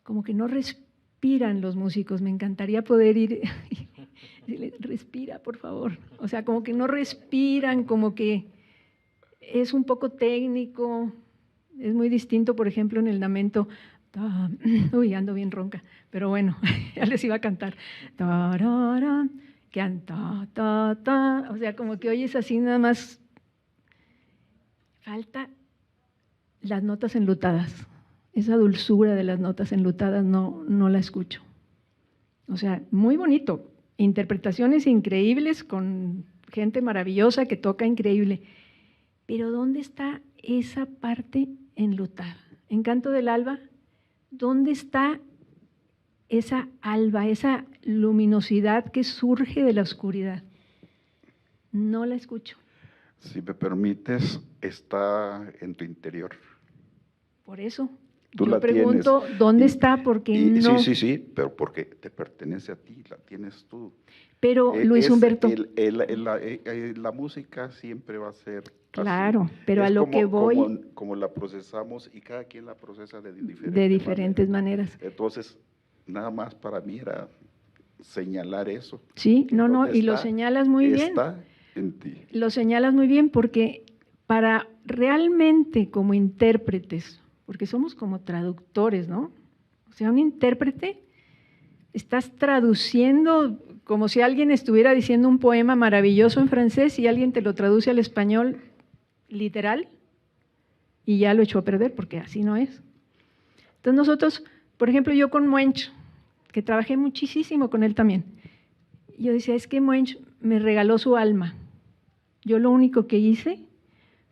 Speaker 2: como que no respiran los músicos, me encantaría poder ir y decirle, respira, por favor. O sea, como que no respiran, como que es un poco técnico, es muy distinto, por ejemplo, en el Lamento. Uy, ando bien ronca, pero bueno, ya les iba a cantar. O sea, como que oyes así nada más, falta las notas enlutadas. Esa dulzura de las notas enlutadas no la escucho. O sea, muy bonito, interpretaciones increíbles con gente maravillosa que toca increíble, pero ¿dónde está esa parte enlutada? En Canto del Alba, ¿dónde está esa alba, esa luminosidad que surge de la oscuridad? No la escucho.
Speaker 4: Si me permites, está en tu interior.
Speaker 2: Por eso,
Speaker 4: Tú
Speaker 2: yo
Speaker 4: la
Speaker 2: pregunto,
Speaker 4: tienes.
Speaker 2: ¿dónde está? Porque no.
Speaker 4: Sí, pero porque te pertenece a ti, la tienes tú.
Speaker 2: Pero Luis Humberto.
Speaker 4: La música siempre va a ser
Speaker 2: claro,
Speaker 4: así.
Speaker 2: Pero a lo que voy.
Speaker 4: Como la procesamos y cada quien la procesa de
Speaker 2: diferentes maneras.
Speaker 4: Entonces, nada más para mí era señalar eso.
Speaker 2: Sí, y lo señalas muy bien.
Speaker 4: Está en ti.
Speaker 2: Lo señalas muy bien porque para realmente como intérpretes, porque somos como traductores, ¿no? O sea, un intérprete, estás traduciendo como si alguien estuviera diciendo un poema maravilloso en francés y alguien te lo traduce al español literal y ya lo echó a perder porque así no es. Entonces nosotros, por ejemplo, yo con Muench, que trabajé muchísimo con él también, yo decía, es que Muench me regaló su alma. Yo lo único que hice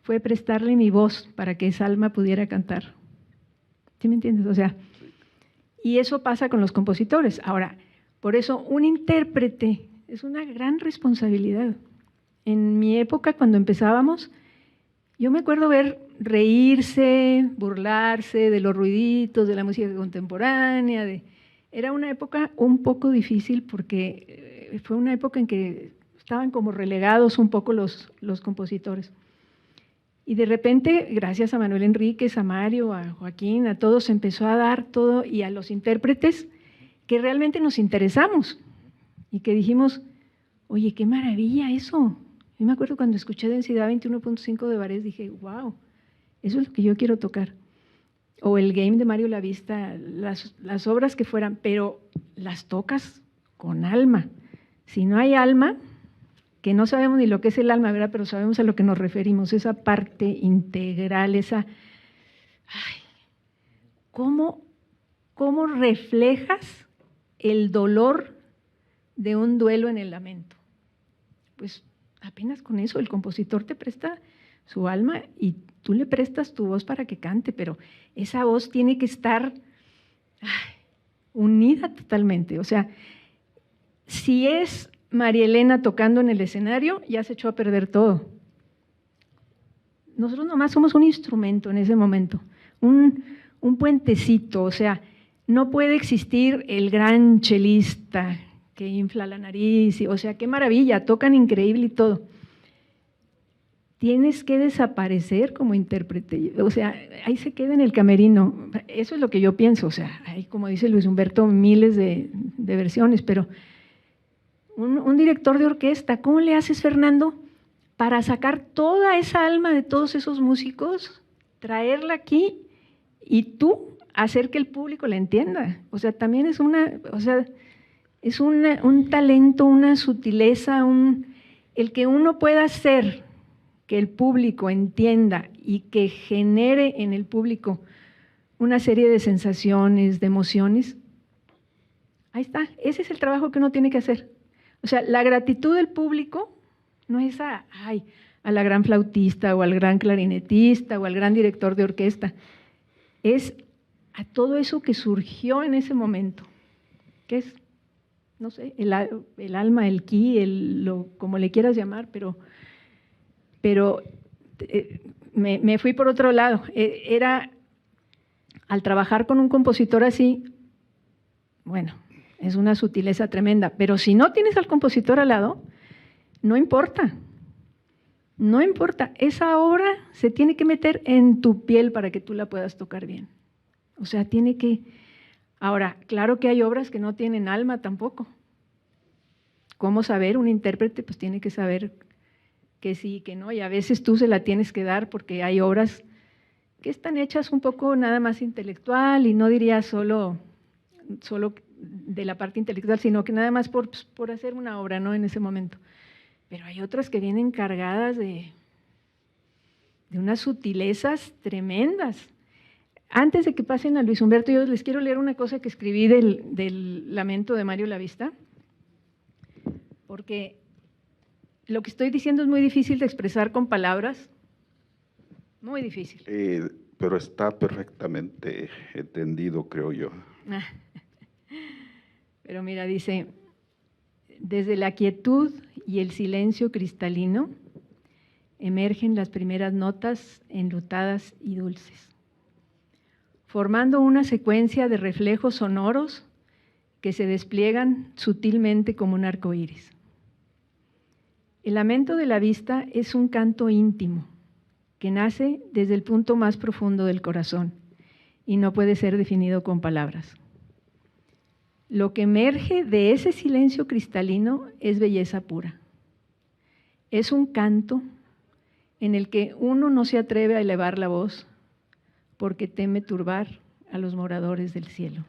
Speaker 2: fue prestarle mi voz para que esa alma pudiera cantar. ¿Sí me entiendes? O sea, y eso pasa con los compositores. Ahora, por eso un intérprete es una gran responsabilidad. En mi época, cuando empezábamos, yo me acuerdo ver reírse, burlarse de los ruiditos de la música contemporánea. Era una época un poco difícil porque fue una época en que estaban como relegados un poco los compositores. Y de repente, gracias a Manuel Enríquez, a Mario, a Joaquín, a todos, empezó a dar todo, y a los intérpretes que realmente nos interesamos y que dijimos, oye, qué maravilla eso. Yo me acuerdo cuando escuché Densidad 21.5 de Varese, dije, wow, eso es lo que yo quiero tocar. O el Game de Mario Lavista, las obras que fueran, pero las tocas con alma. Si no hay alma, que no sabemos ni lo que es el alma, ¿verdad? Pero sabemos a lo que nos referimos, esa parte integral, ¿cómo reflejas el dolor de un duelo en el lamento? Pues apenas con eso, el compositor te presta su alma y tú le prestas tu voz para que cante, pero esa voz tiene que estar unida totalmente. O sea, si es María Elena tocando en el escenario, ya se echó a perder todo. Nosotros nomás somos un instrumento en ese momento, un puentecito, o sea, no puede existir el gran chelista que infla la nariz, o sea, qué maravilla, tocan increíble y todo. Tienes que desaparecer como intérprete, o sea, ahí se queda en el camerino. Eso es lo que yo pienso, o sea, hay, como dice Luis Humberto, miles de versiones, pero un director de orquesta, ¿cómo le haces, Fernando, para sacar toda esa alma de todos esos músicos, traerla aquí y tú hacer que el público la entienda? O sea, también es un talento, una sutileza, el que uno pueda hacer que el público entienda y que genere en el público una serie de sensaciones, de emociones. Ahí está, ese es el trabajo que uno tiene que hacer. O sea, la gratitud del público no es a la gran flautista o al gran clarinetista o al gran director de orquesta, es a todo eso que surgió en ese momento, que es, no sé, el alma, el ki, como le quieras llamar, pero me fui por otro lado. Era, al trabajar con un compositor así, bueno, es una sutileza tremenda, pero si no tienes al compositor al lado, no importa, esa obra se tiene que meter en tu piel para que tú la puedas tocar bien. O sea, tiene que… Ahora, claro que hay obras que no tienen alma tampoco. ¿Cómo saber? Un intérprete pues tiene que saber que sí, que no, y a veces tú se la tienes que dar porque hay obras que están hechas un poco nada más intelectual, y no diría solo de la parte intelectual, sino que nada más por hacer una obra, ¿no? En ese momento. Pero hay otras que vienen cargadas de unas sutilezas tremendas. Antes de que pasen a Luis Humberto, yo les quiero leer una cosa que escribí del Lamento de Mario Lavista, porque lo que estoy diciendo es muy difícil de expresar con palabras, muy difícil.
Speaker 4: Pero está perfectamente entendido, creo yo.
Speaker 2: Pero mira, dice, desde la quietud y el silencio cristalino emergen las primeras notas enlutadas y dulces, formando una secuencia de reflejos sonoros que se despliegan sutilmente como un arco iris. El lamento de Lavista es un canto íntimo que nace desde el punto más profundo del corazón y no puede ser definido con palabras. Lo que emerge de ese silencio cristalino es belleza pura. Es un canto en el que uno no se atreve a elevar la voz porque teme turbar a los moradores del cielo.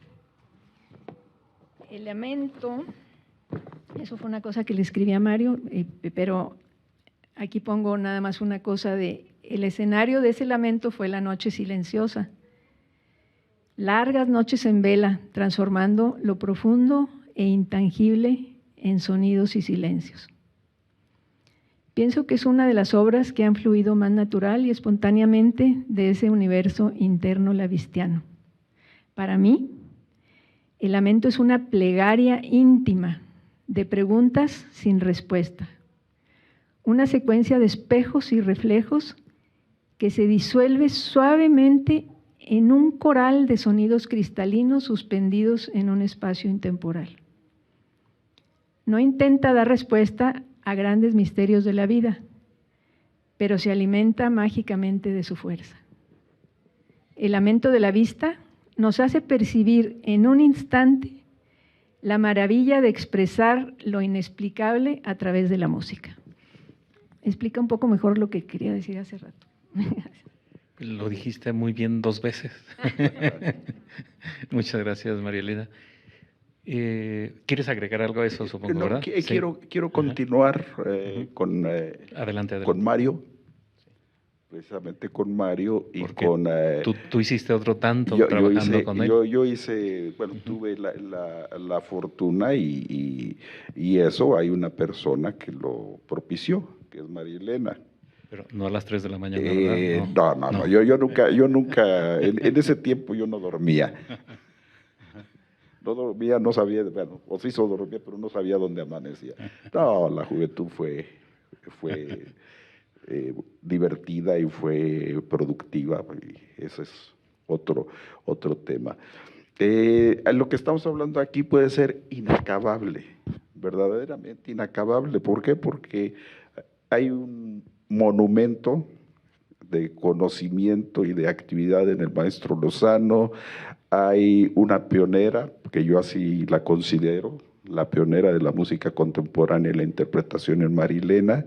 Speaker 2: El lamento, eso fue una cosa que le escribí a Mario, pero aquí pongo nada más una cosa el escenario de ese lamento fue la noche silenciosa. Largas noches en vela, transformando lo profundo e intangible en sonidos y silencios. Pienso que es una de las obras que han fluido más natural y espontáneamente de ese universo interno lavistiano. Para mí, el lamento es una plegaria íntima de preguntas sin respuesta, una secuencia de espejos y reflejos que se disuelve suavemente en un coral de sonidos cristalinos suspendidos en un espacio intemporal. No intenta dar respuesta a grandes misterios de la vida, pero se alimenta mágicamente de su fuerza. El lamento de Lavista nos hace percibir en un instante la maravilla de expresar lo inexplicable a través de la música. Explica un poco mejor lo que quería decir hace rato.
Speaker 1: Lo dijiste muy bien 2 veces. Muchas gracias, María Elena. ¿Quieres agregar algo a eso, supongo,
Speaker 4: No,
Speaker 1: verdad? Sí.
Speaker 4: quiero continuar con
Speaker 1: Adelante.
Speaker 4: Mario, precisamente con Mario y
Speaker 1: Porque
Speaker 4: con...
Speaker 1: tú hiciste otro tanto trabajando con él.
Speaker 4: Yo hice, bueno, tuve la fortuna y eso, hay una persona que lo propició, que es María Elena.
Speaker 1: Pero no a las 3 de la mañana, ¿verdad?
Speaker 4: No. Yo nunca, en ese tiempo yo no dormía. No dormía, no sabía, bueno, o sí dormía, pero no sabía dónde amanecía. No, la juventud fue divertida y fue productiva, y ese es otro tema. Lo que estamos hablando aquí puede ser inacabable, verdaderamente inacabable. ¿Por qué? Porque hay un monumento de conocimiento y de actividad en el maestro Lozano. Hay una pionera, que yo así la considero, la pionera de la música contemporánea y la interpretación en María Elena.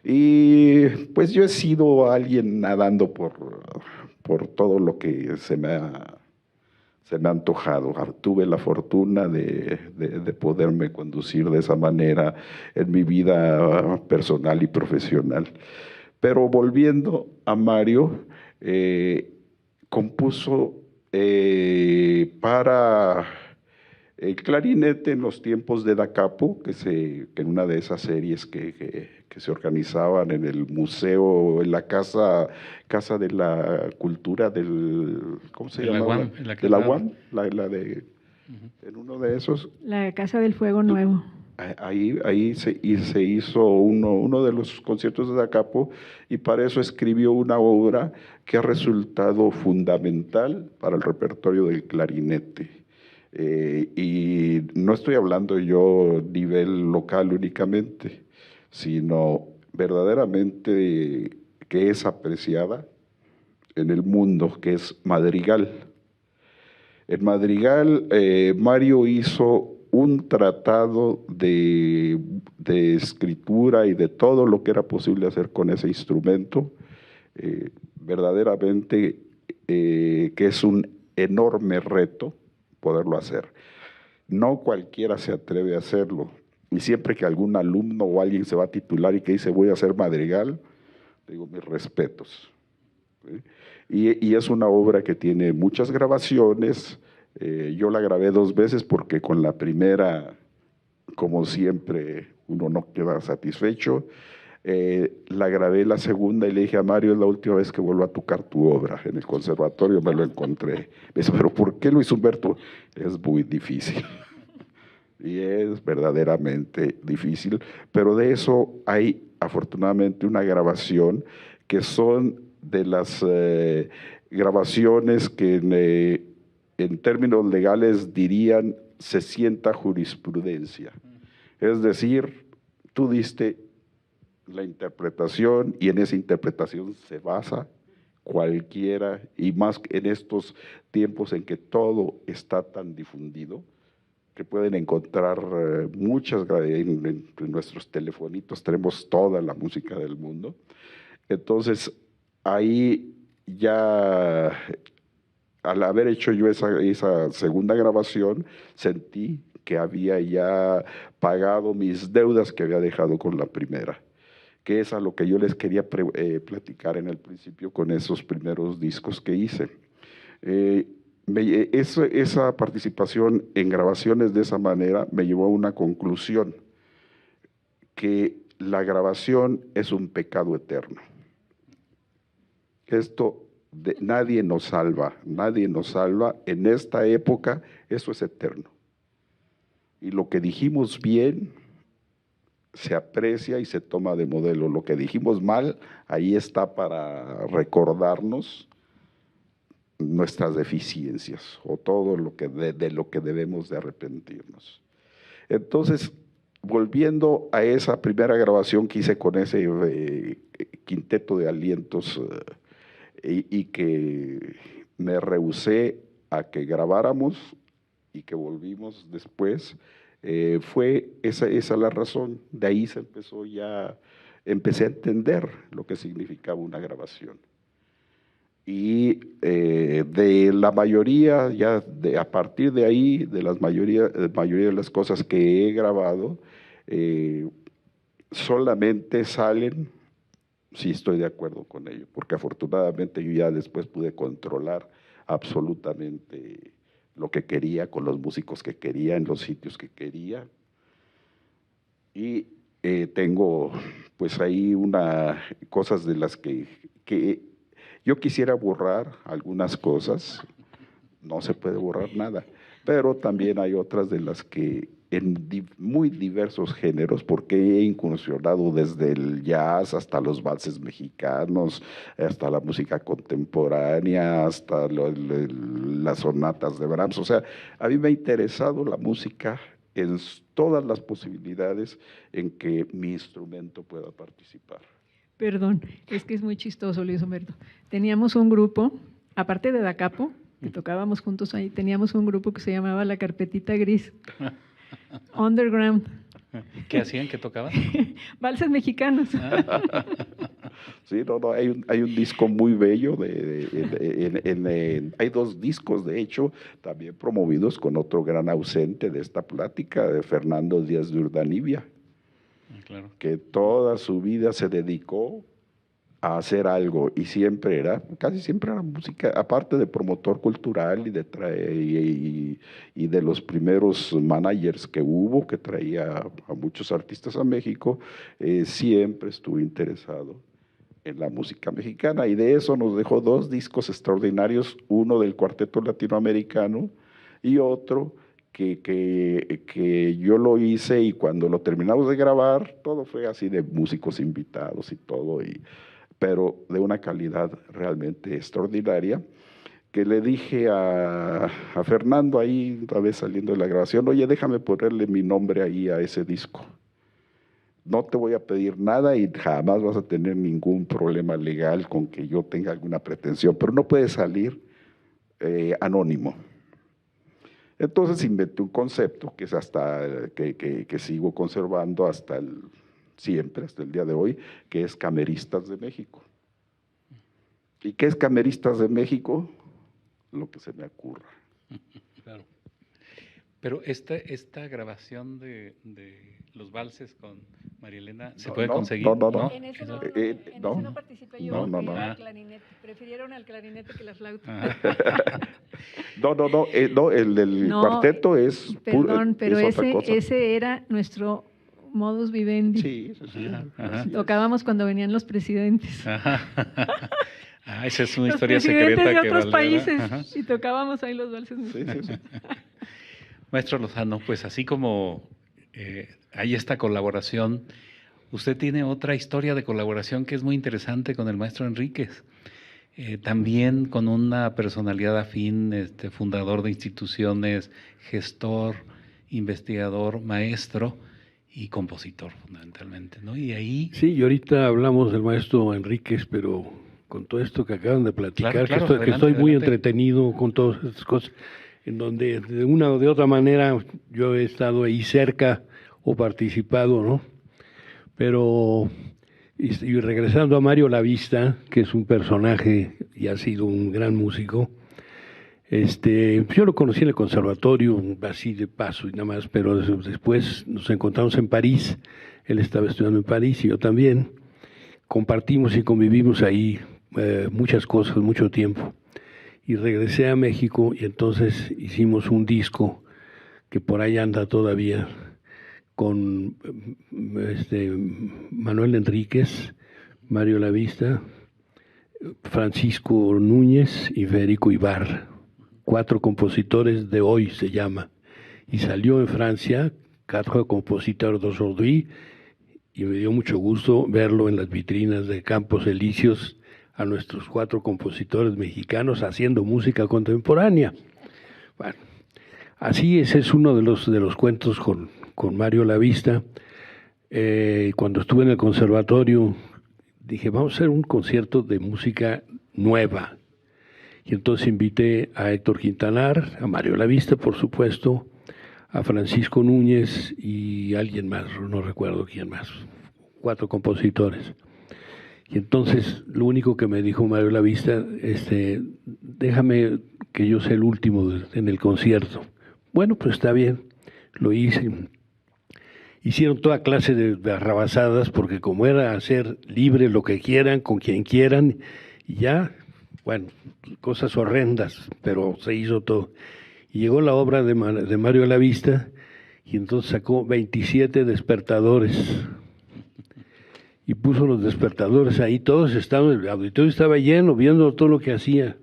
Speaker 4: Y pues yo he sido alguien nadando por todo lo que se me ha antojado. Tuve la fortuna de poderme conducir de esa manera en mi vida personal y profesional. Pero volviendo a Mario, compuso para el clarinete en los tiempos de Da Capo, que en una de esas series que se organizaban en el museo, en la casa de la cultura ¿cómo se llama? De la UAM, en uno de esos.
Speaker 2: La Casa del Fuego Nuevo.
Speaker 4: Ahí se hizo uno de los conciertos de Da Capo, y para eso escribió una obra que ha resultado fundamental para el repertorio del clarinete. Y no estoy hablando yo a nivel local únicamente, sino verdaderamente que es apreciada en el mundo, que es Madrigal. En Madrigal, Mario hizo un tratado de escritura y de todo lo que era posible hacer con ese instrumento, verdaderamente que es un enorme reto poderlo hacer. No cualquiera se atreve a hacerlo, y siempre que algún alumno o alguien se va a titular y que dice voy a hacer Madrigal, digo mis respetos. Y es una obra que tiene muchas grabaciones. Yo la grabé 2 veces porque con la primera, como siempre, uno no queda satisfecho. La grabé la segunda y le dije a Mario, es la última vez que vuelvo a tocar tu obra. En el conservatorio me lo encontré. Me dice, pero ¿por qué, Luis Humberto? Es muy difícil. Y es verdaderamente difícil, pero de eso hay afortunadamente una grabación que son de las grabaciones que en términos legales dirían se sienta jurisprudencia. Es decir, tú diste la interpretación y en esa interpretación se basa cualquiera, y más en estos tiempos en que todo está tan difundido, que pueden encontrar muchas, en nuestros telefonitos tenemos toda la música del mundo. Entonces, ahí ya, al haber hecho yo esa segunda grabación, sentí que había ya pagado mis deudas que había dejado con la primera, que es a lo que yo les quería platicar en el principio con esos primeros discos que hice. Esa participación en grabaciones de esa manera me llevó a una conclusión, que la grabación es un pecado eterno. Esto nadie nos salva, en esta época eso es eterno. Y lo que dijimos bien se aprecia y se toma de modelo. Lo que dijimos mal, ahí está para recordarnos nuestras deficiencias o todo lo que de lo que debemos de arrepentirnos. Entonces, volviendo a esa primera grabación que hice con ese quinteto de alientos y que me rehusé a que grabáramos y que volvimos después, fue esa la razón. De ahí empecé a entender lo que significaba una grabación. Y de la mayoría, a partir de ahí, de la mayoría de las cosas que he grabado, solamente salen si estoy de acuerdo con ello, porque afortunadamente yo ya después pude controlar absolutamente lo que quería, con los músicos que quería, en los sitios que quería. Y tengo pues ahí cosas de las que yo quisiera borrar algunas cosas, no se puede borrar nada, pero también hay otras de las que en muy diversos géneros, porque he incursionado desde el jazz hasta los valses mexicanos, hasta la música contemporánea, hasta las sonatas de Brahms. O sea, a mí me ha interesado la música en todas las posibilidades en que mi instrumento pueda participar.
Speaker 2: Perdón, es que es muy chistoso, Luis Humberto. Teníamos un grupo, aparte de Da Capo, que tocábamos juntos ahí, teníamos un grupo que se llamaba La Carpetita Gris, Underground.
Speaker 1: ¿Qué hacían? ¿Qué tocaban?
Speaker 2: Valses mexicanos.
Speaker 4: Sí, hay un disco muy bello, hay 2 discos, de hecho, también promovidos con otro gran ausente de esta plática, de Fernando Díaz de Urdanibia,
Speaker 1: claro,
Speaker 4: que toda su vida se dedicó a hacer algo y casi siempre era música, aparte de promotor cultural y de los primeros managers que hubo, que traía a muchos artistas a México, siempre estuvo interesado en la música mexicana, y de eso nos dejó 2 discos extraordinarios, uno del Cuarteto Latinoamericano y otro que yo lo hice, y cuando lo terminamos de grabar, todo fue así de músicos invitados y todo, pero de una calidad realmente extraordinaria, que le dije a Fernando ahí, una vez saliendo de la grabación: oye, déjame ponerle mi nombre ahí a ese disco. No te voy a pedir nada y jamás vas a tener ningún problema legal con que yo tenga alguna pretensión, pero no puede salir anónimo. Entonces inventé un concepto que es que sigo conservando siempre, hasta el día de hoy, que es Cameristas de México. ¿Y qué es Cameristas de México? Lo que se me ocurra.
Speaker 1: Claro. Pero esta grabación de los valses con María Elena, ¿se puede conseguir?
Speaker 4: No.
Speaker 2: En eso no participé yo, porque era clarinete. Prefirieron al clarinete que la flauta.
Speaker 4: El cuarteto es
Speaker 2: perdón, pero
Speaker 4: es otra cosa.
Speaker 2: ese era nuestro modus vivendi.
Speaker 4: Sí.
Speaker 2: Tocábamos cuando venían los presidentes.
Speaker 1: Esa es una historia
Speaker 2: los presidentes
Speaker 1: secreta
Speaker 2: de otros países. Y tocábamos ahí los valses.
Speaker 4: Sí.
Speaker 1: Maestro Lozano, pues así como hay esta colaboración, usted tiene otra historia de colaboración que es muy interesante con el maestro Enríquez. También con una personalidad afín, fundador de instituciones, gestor, investigador, maestro y compositor fundamentalmente, ¿no? Y ahí...
Speaker 3: Sí, y ahorita hablamos del maestro Enríquez, pero con todo esto que acaban de platicar,
Speaker 1: claro,
Speaker 3: que estoy muy entretenido con todas estas cosas, en donde de una o de otra manera yo he estado ahí cerca o participado, ¿no? Pero... Y regresando a Mario Lavista, que es un personaje y ha sido un gran músico, yo lo conocí en el conservatorio, así de paso y nada más, pero después nos encontramos en París, él estaba estudiando en París y yo también, compartimos y convivimos ahí muchas cosas, mucho tiempo, y regresé a México y entonces hicimos un disco que por ahí anda todavía, con Manuel Enríquez, Mario Lavista, Francisco Núñez y Federico Ibar, 4 compositores de hoy se llama, y salió en Francia, 4 compositores d'aujourd'hui, y me dio mucho gusto verlo en las vitrinas de Campos Elíseos a nuestros 4 compositores mexicanos haciendo música contemporánea. Bueno, así ese es uno de los cuentos con Mario Lavista. Cuando estuve en el conservatorio dije, vamos a hacer un concierto de música nueva, y entonces invité a Héctor Quintanar, a Mario Lavista por supuesto, a Francisco Núñez y alguien más, no recuerdo quién más, 4 compositores, Y entonces lo único que me dijo Mario Lavista, déjame que yo sea el último en el concierto. Bueno, pues está bien, lo hice. Hicieron toda clase de barrabasadas, porque como era hacer libre lo que quieran, con quien quieran, y ya, bueno, cosas horrendas, pero se hizo todo. Y llegó la obra de Mario Lavista, y entonces sacó 27 despertadores. Y puso los despertadores ahí, todos estaban, el auditorio estaba lleno, viendo todo lo que hacía.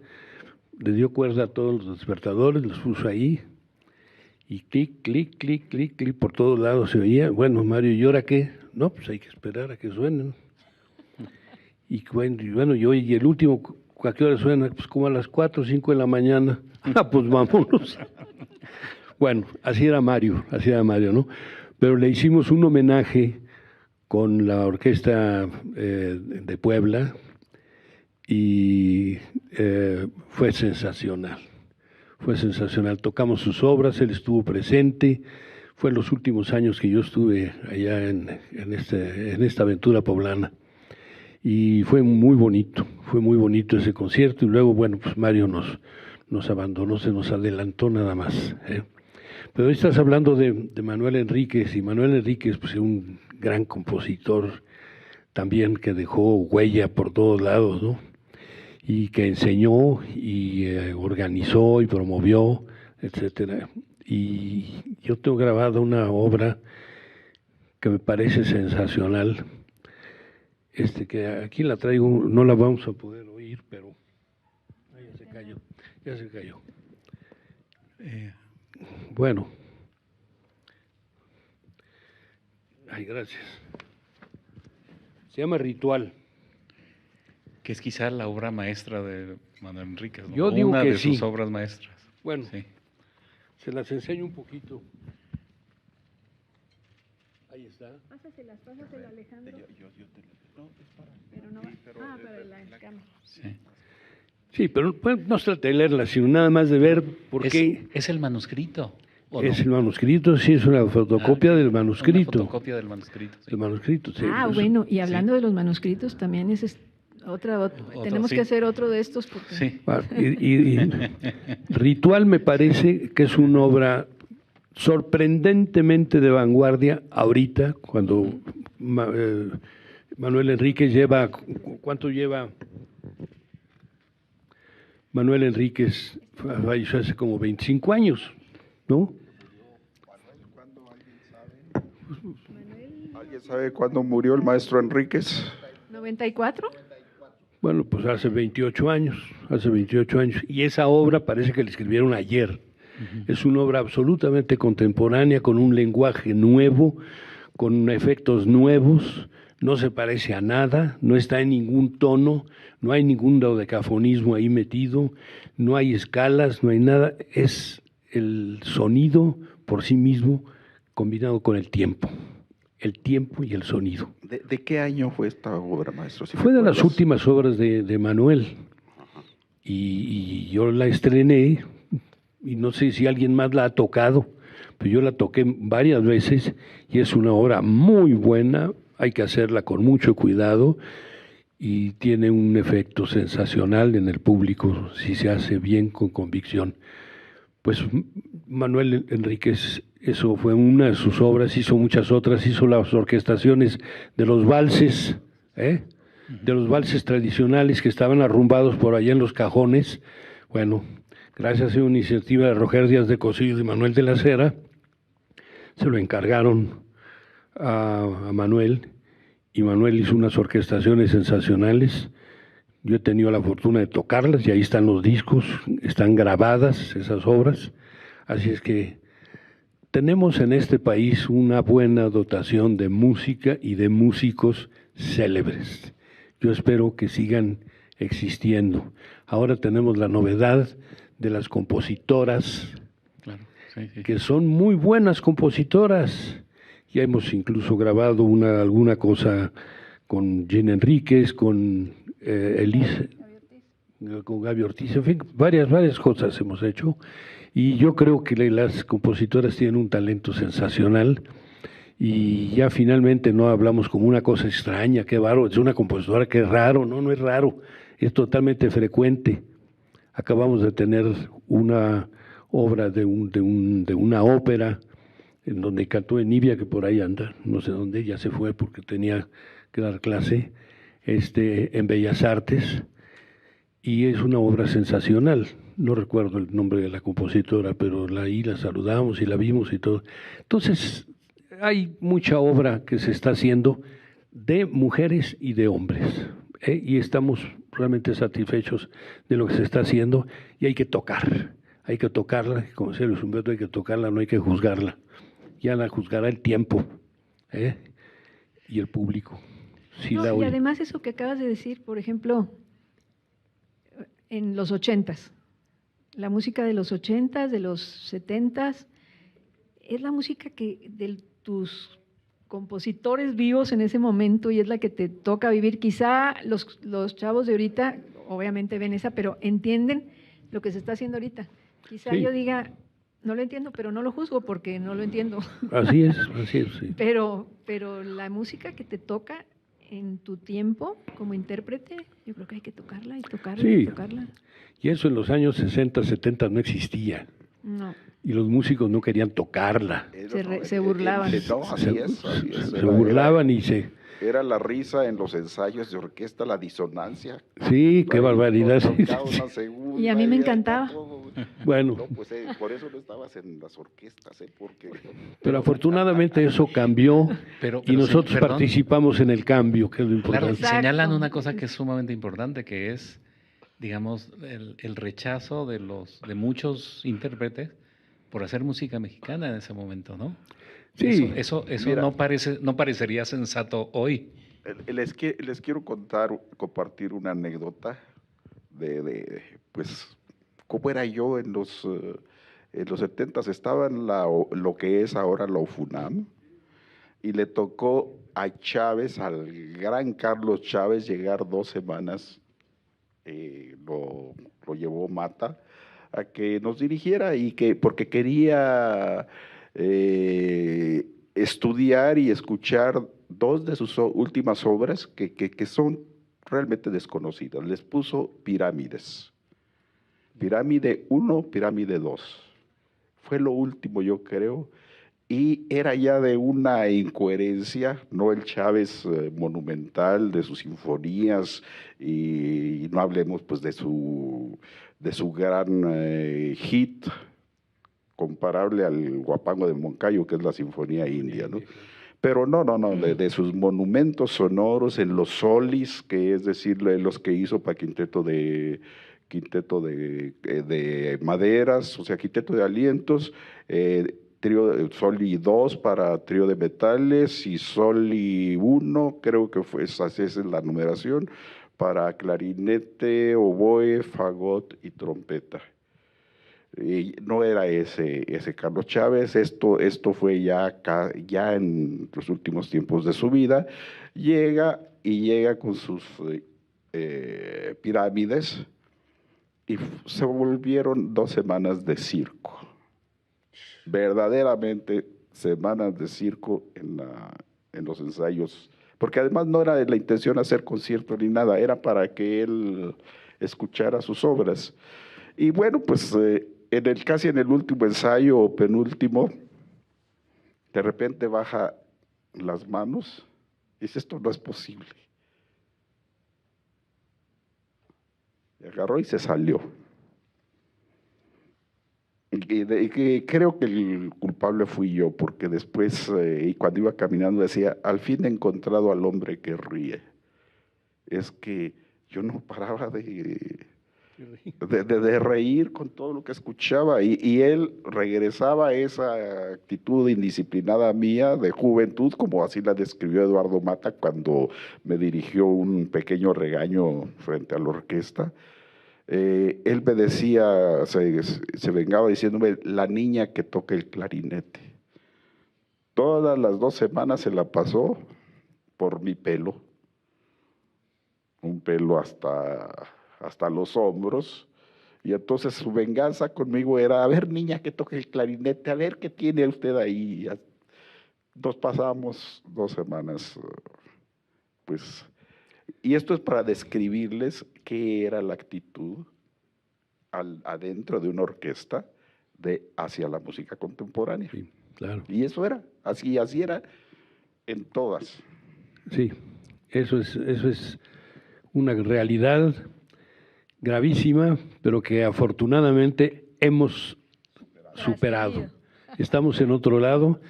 Speaker 3: Le dio cuerda a todos los despertadores, los puso ahí, y clic, clic, clic, clic, clic, por todos lados se oía. Bueno, Mario, ¿y ahora qué? No, pues hay que esperar a que suenen. Y bueno, y el último, ¿a qué hora suena? Pues como a las 4 o 5 de la mañana. Ah, pues vámonos. Bueno, así era Mario, ¿no? Pero le hicimos un homenaje con la orquesta de Puebla, y fue sensacional. Tocamos sus obras, él estuvo presente. Fue en los últimos años que yo estuve allá en esta aventura poblana, y fue muy bonito ese concierto. Y luego, bueno, pues Mario nos abandonó, se nos adelantó nada más, ¿eh? Pero hoy estás hablando de Manuel Enríquez, y Manuel Enríquez, pues, es un gran compositor también, que dejó huella por todos lados, ¿no? Y que enseñó y organizó y promovió, etcétera. Y yo tengo grabada una obra que me parece sensacional, que aquí la traigo, no la vamos a poder oír, pero ya se cayó. Bueno. Ay, gracias. Se llama Ritual.
Speaker 1: Que es quizá la obra maestra de Manuel Enríquez, ¿no?
Speaker 3: Yo digo
Speaker 1: una
Speaker 3: que
Speaker 1: de
Speaker 3: sí.
Speaker 1: sus obras maestras.
Speaker 3: Bueno,
Speaker 1: sí.
Speaker 3: Se las enseño un poquito. Ahí está.
Speaker 2: Pásaselas, Alejandro.
Speaker 4: No, es para...
Speaker 2: Pero no va. Para la cámara.
Speaker 1: Sí.
Speaker 3: Sí, pero pues, no se trata de leerla, sino nada más de ver por qué.
Speaker 1: ¿Es el manuscrito?
Speaker 3: Es el manuscrito, sí, es una fotocopia del manuscrito.
Speaker 1: Una fotocopia del manuscrito. Sí.
Speaker 3: El manuscrito, sí.
Speaker 2: Bueno, y hablando de los manuscritos, también ese tenemos que hacer otro de estos. Porque...
Speaker 1: Sí.
Speaker 3: Y Ritual me parece que es una obra sorprendentemente de vanguardia ahorita, cuando Manuel Enríquez lleva, ¿cuánto lleva? Manuel Enríquez falleció hace como 25 años, ¿no?
Speaker 4: ¿Alguien sabe cuándo murió el maestro Enríquez?
Speaker 2: ¿94?
Speaker 3: Bueno, pues hace 28 años. Y esa obra parece que la escribieron ayer. Uh-huh. Es una obra absolutamente contemporánea, con un lenguaje nuevo, con efectos nuevos, no se parece a nada, no está en ningún tono, no hay ningún dodecafonismo ahí metido, no hay escalas, no hay nada, es el sonido por sí mismo combinado con el tiempo y el sonido.
Speaker 4: ¿De qué año fue esta obra, maestro?
Speaker 3: Fue de las últimas obras de Manuel, y yo la estrené, y no sé si alguien más la ha tocado, pero yo la toqué varias veces, y es una obra muy buena, hay que hacerla con mucho cuidado, y tiene un efecto sensacional en el público si se hace bien, con convicción. Pues Manuel Enríquez, eso fue una de sus obras, hizo muchas otras, hizo las orquestaciones de los valses, de los valses tradicionales que estaban arrumbados por allá en los cajones. Bueno, gracias a una iniciativa de Roger Díaz de Cosillo y Manuel de la Cera, se lo encargaron a Manuel, y Manuel hizo unas orquestaciones sensacionales. Yo he tenido la fortuna de tocarlas, y ahí están los discos, están grabadas esas obras. Así es que tenemos en este país una buena dotación de música y de músicos célebres. Yo espero que sigan existiendo. Ahora tenemos la novedad de las compositoras,
Speaker 1: claro, sí.
Speaker 3: que son muy buenas compositoras. Ya hemos incluso grabado alguna cosa con Gina Enríquez, con Elisa, con Gaby Ortiz, en fin, varias cosas hemos hecho, y yo creo que las compositoras tienen un talento sensacional, y ya finalmente no hablamos como una cosa extraña, qué bárbaro, es una compositora, qué raro, no es raro, es totalmente frecuente. Acabamos de tener una obra de una ópera en donde cantó Enivia, que por ahí anda, no sé dónde, ya se fue porque tenía que dar clase, en Bellas Artes, y es una obra sensacional. No recuerdo el nombre de la compositora, pero ahí la saludamos y la vimos y todo. Entonces, hay mucha obra que se está haciendo de mujeres y de hombres, y estamos realmente satisfechos de lo que se está haciendo, y hay que tocarla, como decía Luis Humberto, hay que tocarla, no hay que juzgarla. Ya la juzgará el tiempo, y el público. Si
Speaker 2: No,
Speaker 3: la
Speaker 2: y
Speaker 3: oye.
Speaker 2: además eso que acabas de decir, por ejemplo, en los 80s, la música de los 80s, de los 70s, es la música que de tus compositores vivos en ese momento y es la que te toca vivir. Quizá los chavos de ahorita obviamente ven esa, pero entienden lo que se está haciendo ahorita. Quizá
Speaker 3: Sí.
Speaker 2: yo diga, no lo entiendo, pero no lo juzgo porque no lo entiendo.
Speaker 3: Así es, sí.
Speaker 2: Pero la música que te toca en tu tiempo como intérprete, yo creo que hay que tocarla y tocarla
Speaker 3: Sí.
Speaker 2: y tocarla.
Speaker 3: Y eso en los años 60, 70 no existía.
Speaker 2: No,
Speaker 3: Y los músicos no querían tocarla.
Speaker 2: Se burlaban.
Speaker 4: No, así es.
Speaker 3: Se burlaban y se...
Speaker 4: Era la risa en los ensayos de orquesta, la disonancia.
Speaker 3: Sí, qué
Speaker 4: Ahí
Speaker 3: barbaridad.
Speaker 4: tocaba una segunda,
Speaker 2: Y a mí me
Speaker 4: era
Speaker 2: encantaba.
Speaker 4: todo.
Speaker 3: Bueno,
Speaker 4: No, pues por eso no estabas en las orquestas, porque...
Speaker 3: pero afortunadamente eso cambió
Speaker 1: Pero
Speaker 3: y nosotros
Speaker 1: sí, perdón.
Speaker 3: participamos en el cambio, que es lo
Speaker 1: Claro,
Speaker 3: importante.
Speaker 2: Exacto.
Speaker 1: señalan una cosa que es sumamente importante, que es, digamos, el rechazo de muchos intérpretes por hacer música mexicana en ese momento, ¿no?
Speaker 3: Sí.
Speaker 1: Eso
Speaker 4: Mira.
Speaker 1: no parecería sensato hoy.
Speaker 4: Les quiero compartir una anécdota pues, cómo era yo en los 70s. Estaba en lo que es ahora la UFUNAM, y le tocó a Chávez, al gran Carlos Chávez, llegar 2 semanas, lo llevó Mata, a que nos dirigiera, porque quería estudiar y escuchar 2 de sus últimas obras que son realmente desconocidas. Les puso Pirámides. Pirámide 1, Pirámide 2. Fue lo último, yo creo, y era ya de una incoherencia, no el Chávez monumental de sus sinfonías, y no hablemos pues de su gran hit, comparable al Huapango de Moncayo, que es la Sinfonía India, ¿no? Pero no, de sus monumentos sonoros en los solis, que es decir, los que hizo para quinteto de maderas, o sea, quinteto de alientos, trío Soli 2 para trío de metales, y Soli 1, creo que esa es la numeración, para clarinete, oboe, fagot y trompeta. Y no era ese Carlos Chávez. Esto fue ya en los últimos tiempos de su vida. Llega con sus pirámides, y se volvieron 2 semanas de circo. Verdaderamente semanas de circo en los ensayos, porque además no era la intención hacer concierto ni nada, era para que él escuchara sus obras. Y bueno, pues casi en el último ensayo o penúltimo, de repente baja las manos y dice: esto no es posible. Y agarró y se salió. Y creo que el culpable fui yo, porque después, y cuando iba caminando, decía: al fin he encontrado al hombre que ríe. Es que yo no paraba de reír con todo lo que escuchaba, y él regresaba a esa actitud indisciplinada mía de juventud, como así la describió Eduardo Mata cuando me dirigió un pequeño regaño frente a la orquesta. Él me decía, se vengaba diciéndome: la niña que toca el clarinete. Todas las 2 semanas se la pasó por mi pelo, un pelo hasta los hombros, y entonces su venganza conmigo era: a ver, niña que toca el clarinete, a ver qué tiene usted ahí. nos pasamos 2 semanas, pues, y esto es para describirles qué era la actitud adentro de una orquesta hacia la música contemporánea.
Speaker 3: Sí, claro.
Speaker 4: Y eso era, así era en todas.
Speaker 3: Sí, eso es una realidad gravísima, pero que afortunadamente hemos superado. Estamos en otro lado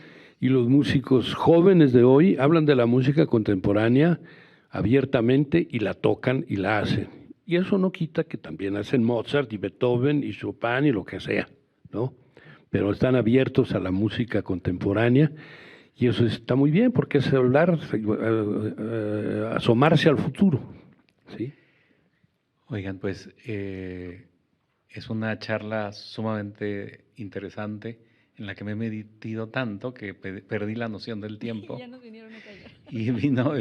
Speaker 3: y los músicos jóvenes de hoy hablan de la música contemporánea abiertamente y la tocan y la hacen. Y eso no quita que también hacen Mozart y Beethoven y Chopin y lo que sea, ¿no? Pero están abiertos a la música contemporánea y eso está muy bien porque es hablar, asomarse al futuro, ¿sí?
Speaker 1: Oigan, pues es una charla sumamente interesante en la que me he metido tanto que perdí la noción del tiempo.
Speaker 2: Ya nos vinieron a callar.
Speaker 1: Y vino,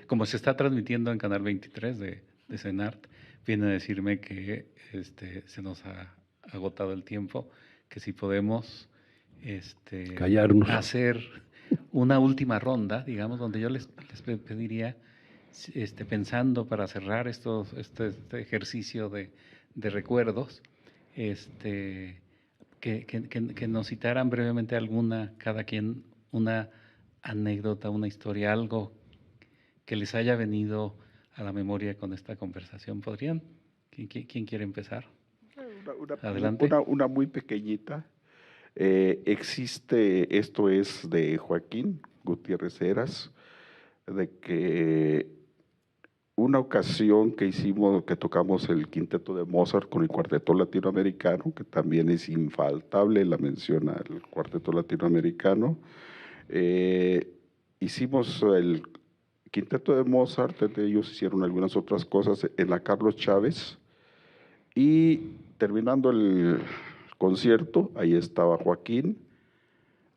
Speaker 1: como se está transmitiendo en Canal 23 de CENART, viene a decirme que se nos ha agotado el tiempo, que si podemos
Speaker 3: callarnos,
Speaker 1: hacer una última ronda, digamos, donde yo les pediría, pensando para cerrar este ejercicio de recuerdos, que nos citaran brevemente cada quien una anécdota, una historia, algo que les haya venido a la memoria con esta conversación. ¿Podrían? ¿Quién quiere empezar? Adelante.
Speaker 4: Una muy pequeñita. Existe, esto es de Joaquín Gutiérrez Heras, de que una ocasión que tocamos el quinteto de Mozart con el cuarteto latinoamericano, que también es infaltable la mención al cuarteto latinoamericano, hicimos el quinteto de Mozart, ellos hicieron algunas otras cosas en la Carlos Chávez, y terminando el concierto, ahí estaba Joaquín,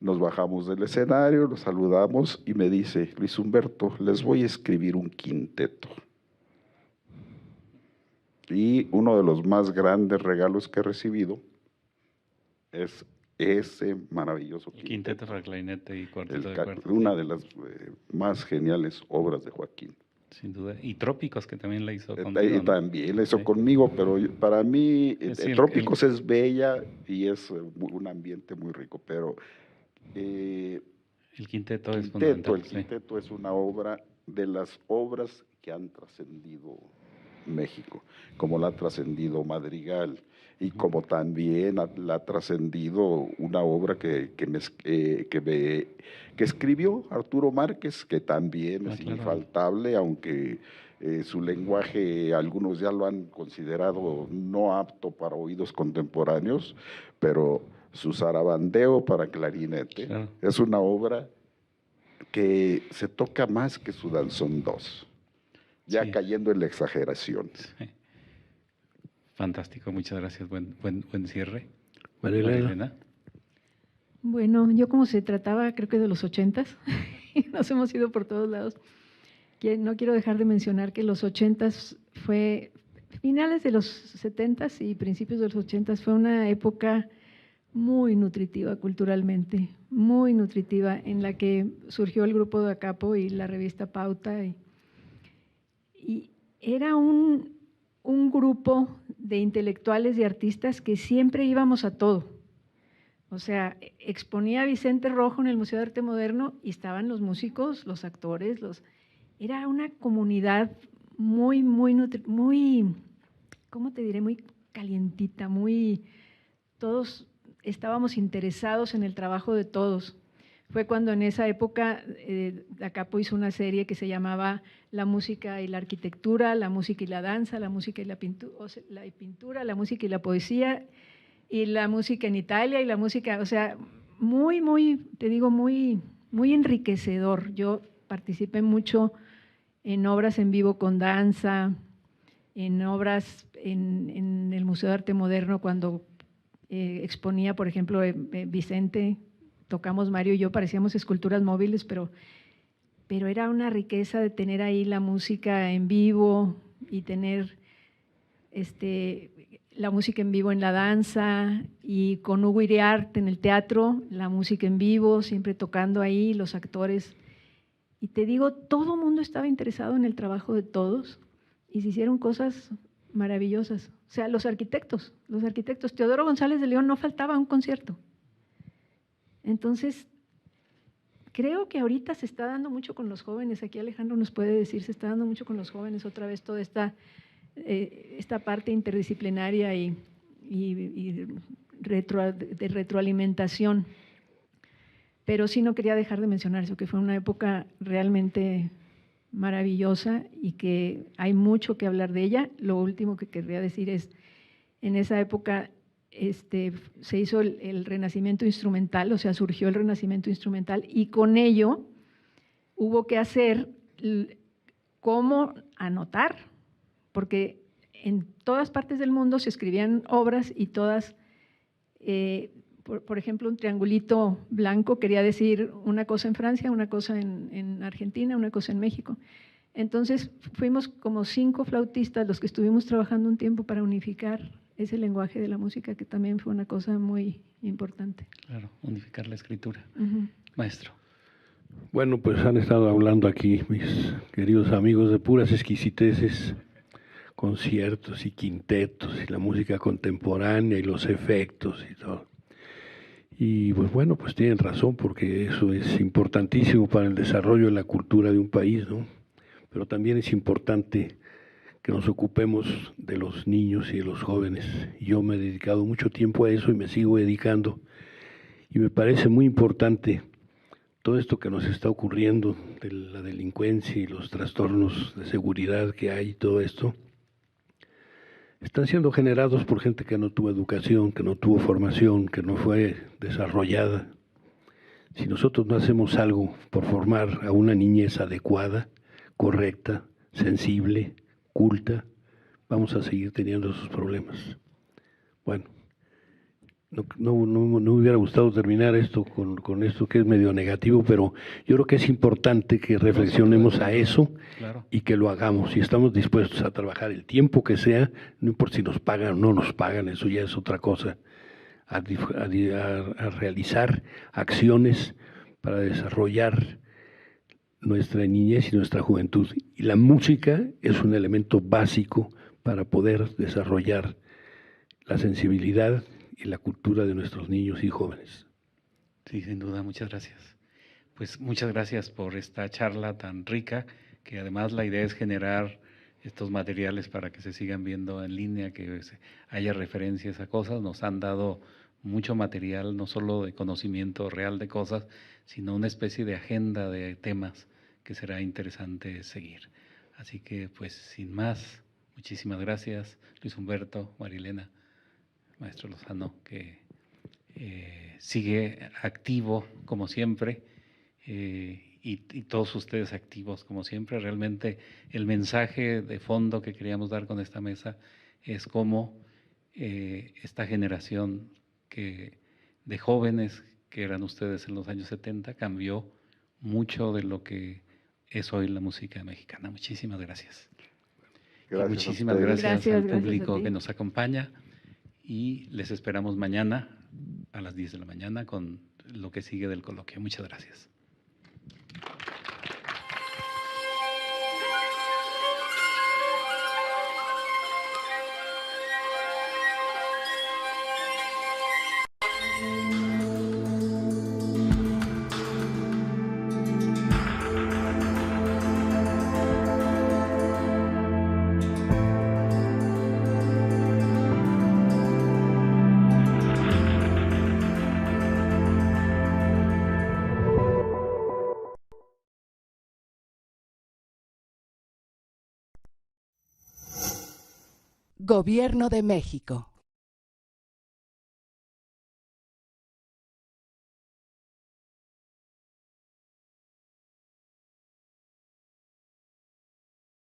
Speaker 4: nos bajamos del escenario, los saludamos y me dice: Luis Humberto, les voy a escribir un quinteto. Y uno de los más grandes regalos que he recibido es ese maravilloso
Speaker 1: quinteto para clarinete y cuarteto de cuerdas.
Speaker 4: Una de las más geniales obras de Joaquín.
Speaker 1: Sin duda. Y Trópicos, que también la hizo conmigo.
Speaker 4: También la hizo conmigo, pero para mí Trópicos es bella y es un ambiente muy rico, pero
Speaker 1: el quinteto es fundamental.
Speaker 4: El quinteto es una obra de las obras que han trascendido México, como la ha trascendido Madrigal, y como también la ha trascendido una obra que escribió Arturo Márquez, que también es infaltable, aunque su lenguaje algunos ya lo han considerado no apto para oídos contemporáneos, pero su Sarabandeo para clarinete es una obra que se toca más que su Danzón 2, ya cayendo en la exageración.
Speaker 1: Sí. Fantástico, muchas gracias. Buen cierre.
Speaker 3: María Elena.
Speaker 2: Bueno, yo como se trataba, creo que de los 80s, nos hemos ido por todos lados. No quiero dejar de mencionar que los 80s fue, finales de los 70s y principios de los 80s, fue una época muy nutritiva culturalmente, muy nutritiva, en la que surgió el grupo Da Capo y la revista Pauta. Y era un grupo de intelectuales y artistas que siempre íbamos a todo. O sea, exponía Vicente Rojo en el Museo de Arte Moderno y estaban los músicos, los actores, era una comunidad muy, ¿cómo te diré? Muy calientita, todos estábamos interesados en el trabajo de todos. Fue cuando en esa época Da Capo hizo una serie que se llamaba La música y la arquitectura, la música y la danza, la música y la pintura, la música y la poesía, y la música en Italia y la música, o sea, te digo, muy enriquecedor. Yo participé mucho en obras en vivo con danza, en obras en el Museo de Arte Moderno cuando exponía, por ejemplo, Vicente. Tocamos Mario y yo, parecíamos esculturas móviles, pero era una riqueza de tener ahí la música en vivo y tener la música en vivo en la danza, y con Hugo Iriart en el teatro, la música en vivo, siempre tocando ahí, los actores. Y te digo, todo el mundo estaba interesado en el trabajo de todos y se hicieron cosas maravillosas. O sea, los arquitectos, Teodoro González de León no faltaba a un concierto. Entonces, creo que ahorita se está dando mucho con los jóvenes, aquí Alejandro nos puede decir, se está dando mucho con los jóvenes otra vez toda esta parte interdisciplinaria y de retroalimentación. Pero sí no quería dejar de mencionar eso, que fue una época realmente maravillosa y que hay mucho que hablar de ella. Lo último que querría decir es, en esa época se hizo el renacimiento instrumental, o sea, surgió el renacimiento instrumental, y con ello hubo que hacer cómo anotar, porque en todas partes del mundo se escribían obras y todas, por ejemplo, un triangulito blanco quería decir una cosa en Francia, una cosa en Argentina, una cosa en México. Entonces fuimos como 5 flautistas los que estuvimos trabajando un tiempo para unificar ese lenguaje de la música, que también fue una cosa muy importante.
Speaker 1: Claro, unificar la escritura. Maestro.
Speaker 3: Bueno, pues han estado hablando aquí mis queridos amigos de puras exquisiteces, conciertos y quintetos y la música contemporánea y los efectos y todo. Y pues bueno, pues tienen razón, porque eso es importantísimo para el desarrollo de la cultura de un país, ¿no? Pero también es importante que nos ocupemos de los niños y de los jóvenes. Yo me he dedicado mucho tiempo a eso y me sigo dedicando. Y me parece muy importante todo esto que nos está ocurriendo de la delincuencia y los trastornos de seguridad que hay, todo esto, están siendo generados por gente que no tuvo educación, que no tuvo formación, que no fue desarrollada. Si nosotros no hacemos algo por formar a una niñez adecuada, correcta, sensible, culta, vamos a seguir teniendo esos problemas. Bueno, no me hubiera gustado terminar esto con esto que es medio negativo, pero yo creo que es importante que reflexionemos a eso, claro, y que lo hagamos. Si estamos dispuestos a trabajar el tiempo que sea, no importa si nos pagan o no nos pagan, eso ya es otra cosa, a realizar acciones para desarrollar nuestra niñez y nuestra juventud. Y la música es un elemento básico para poder desarrollar la sensibilidad y la cultura de nuestros niños y jóvenes.
Speaker 1: Sí, sin duda, muchas gracias. Pues muchas gracias por esta charla tan rica, que además la idea es generar estos materiales para que se sigan viendo en línea, que haya referencias a cosas. Nos han dado mucho material, no solo de conocimiento real de cosas, sino una especie de agenda de temas que será interesante seguir. Así que, pues, sin más, muchísimas gracias, Luis Humberto, Marilena, Maestro Lozano, que sigue activo como siempre, y todos ustedes activos como siempre. Realmente el mensaje de fondo que queríamos dar con esta mesa es cómo esta generación de jóvenes que eran ustedes en los años 70 cambió mucho de lo que es hoy la música mexicana. Muchísimas gracias. Muchísimas gracias al público que nos acompaña, y les esperamos mañana a las 10 de la mañana con lo que sigue del coloquio. Muchas gracias.
Speaker 5: Gobierno de México.